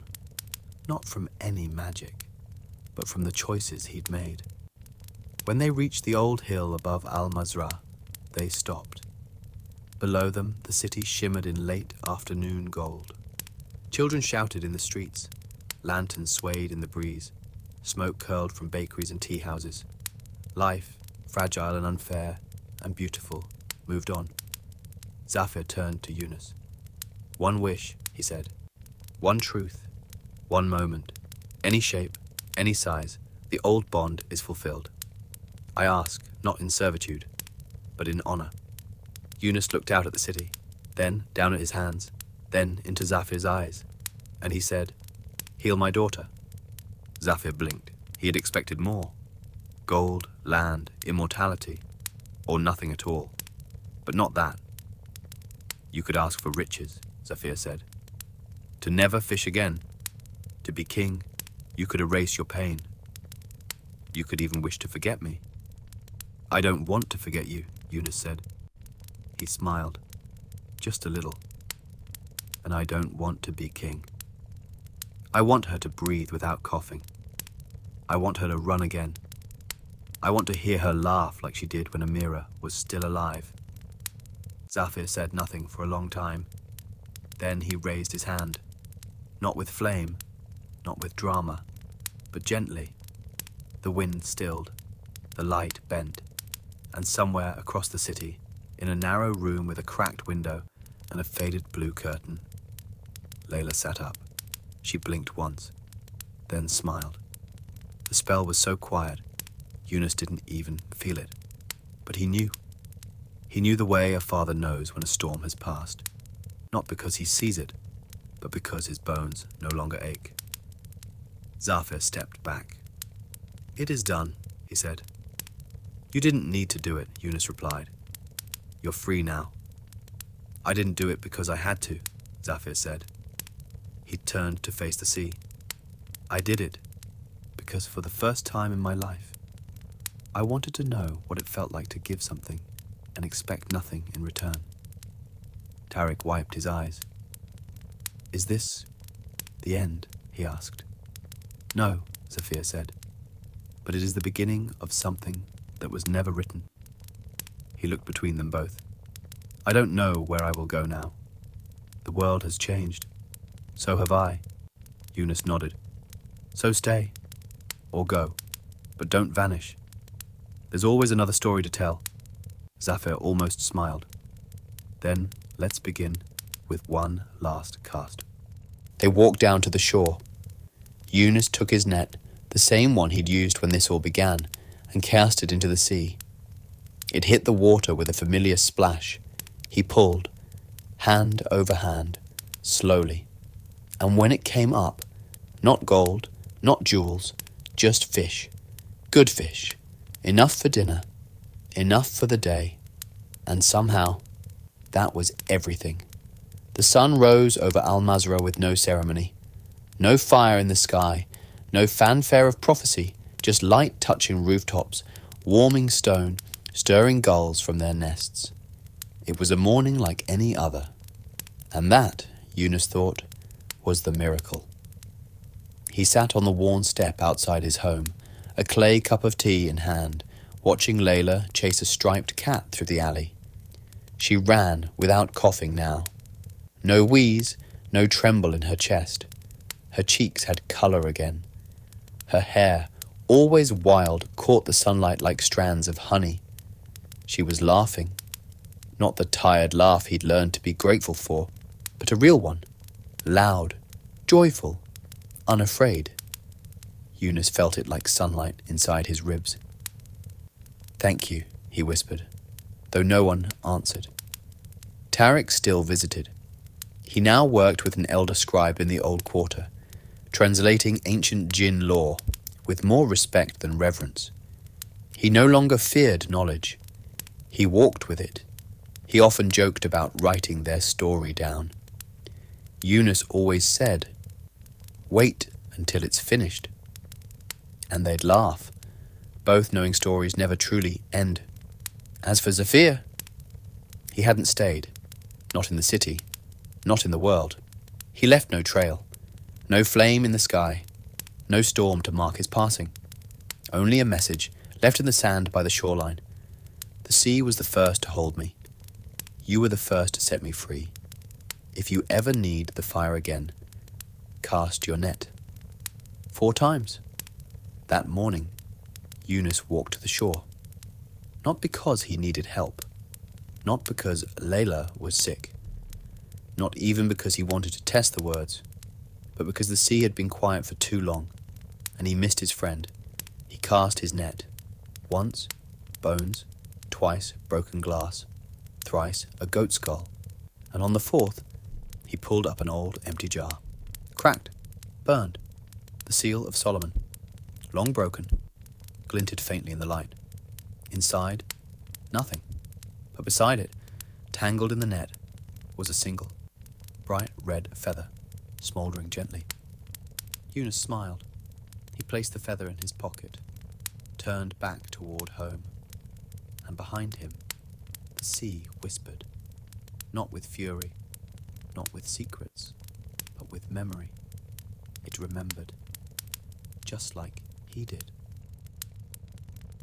not from any magic, but from the choices he'd made. When they reached the old hill above Al-Mazrah, they stopped. Below them, the city shimmered in late afternoon gold. Children shouted in the streets. Lanterns swayed in the breeze. Smoke curled from bakeries and tea houses. Life, fragile and unfair and beautiful, moved on. Zafir turned to Yunus. "One wish," he said. "One truth. One moment. Any shape, any size, the old bond is fulfilled. I ask, not in servitude, but in honor." Yunus looked out at the city, then down at his hands, then into Zafir's eyes, and he said, "Heal my daughter." Zafir blinked. He had expected more. Gold, land, immortality, or nothing at all. But not that. "You could ask for riches," Zafir said. "To never fish again. To be king, you could erase your pain. You could even wish to forget me." "I don't want to forget you," Yunus said. He smiled, just a little. "And I don't want to be king. I want her to breathe without coughing. I want her to run again. I want to hear her laugh like she did when Amira was still alive." Zafir said nothing for a long time. Then he raised his hand, not with flame, not with drama, but gently. The wind stilled, the light bent, and somewhere across the city, in a narrow room with a cracked window and a faded blue curtain, Layla sat up. She blinked once, then smiled. The spell was so quiet, Yunus didn't even feel it. But he knew. He knew the way a father knows when a storm has passed, not because he sees it, but because his bones no longer ache. Zafir stepped back. "It is done," he said. "You didn't need to do it," Yunus replied. "You're free now." "I didn't do it because I had to," Zafir said. He turned to face the sea. "I did it because for the first time in my life, I wanted to know what it felt like to give something and expect nothing in return." Tariq wiped his eyes. "Is this the end?" he asked. "No," Zafir said, "but it is the beginning of something that was never written." He looked between them both. "I don't know where I will go now. The world has changed. So have I." Yunus nodded. "So stay, or go, but don't vanish. There's always another story to tell." Zafir almost smiled. "Then let's begin with one last cast." They walked down to the shore. Yunus took his net, the same one he'd used when this all began, and cast it into the sea. It hit the water with a familiar splash. He pulled, hand over hand, slowly. And when it came up, not gold, not jewels, just fish. Good fish. Enough for dinner. Enough for the day. And somehow, that was everything. The sun rose over Al-Mazrah with no ceremony. No fire in the sky. No fanfare of prophecy. Just light touching rooftops, warming stone, stirring gulls from their nests. It was a morning like any other. And that, Yunus thought, was the miracle. He sat on the worn step outside his home, a clay cup of tea in hand, watching Layla chase a striped cat through the alley. She ran without coughing now. No wheeze, no tremble in her chest. Her cheeks had colour again. Her hair, always wild, caught the sunlight like strands of honey. She was laughing. Not the tired laugh he'd learned to be grateful for, but a real one. Loud, joyful, unafraid. Yunus felt it like sunlight inside his ribs. "Thank you," he whispered, though no one answered. Tariq still visited. He now worked with an elder scribe in the old quarter, translating ancient jinn lore with more respect than reverence. He no longer feared knowledge. He walked with it. He often joked about writing their story down. Yunus always said, "Wait until it's finished." And they'd laugh, both knowing stories never truly end. As for Zafir, he hadn't stayed, not in the city, not in the world. He left no trail, no flame in the sky, no storm to mark his passing. Only a message left in the sand by the shoreline. The sea was the first to hold me. You were the first to set me free. If you ever need the fire again, cast your net. 4 times. That morning, Yunus walked to the shore. Not because he needed help. Not because Layla was sick. Not even because he wanted to test the words. But because the sea had been quiet for too long, and he missed his friend. He cast his net. Once, bones. Twice, broken glass. Thrice, a goat skull. And on the 4th, he pulled up an old empty jar. Cracked. Burned. The seal of Solomon. Long broken. Glinted faintly in the light. Inside, nothing. But beside it, tangled in the net, was a single, bright red feather, smouldering gently. Yunus smiled. He placed the feather in his pocket, turned back toward home, and behind him, the sea whispered, not with fury, not with secrets, but with memory. It remembered, just like he did.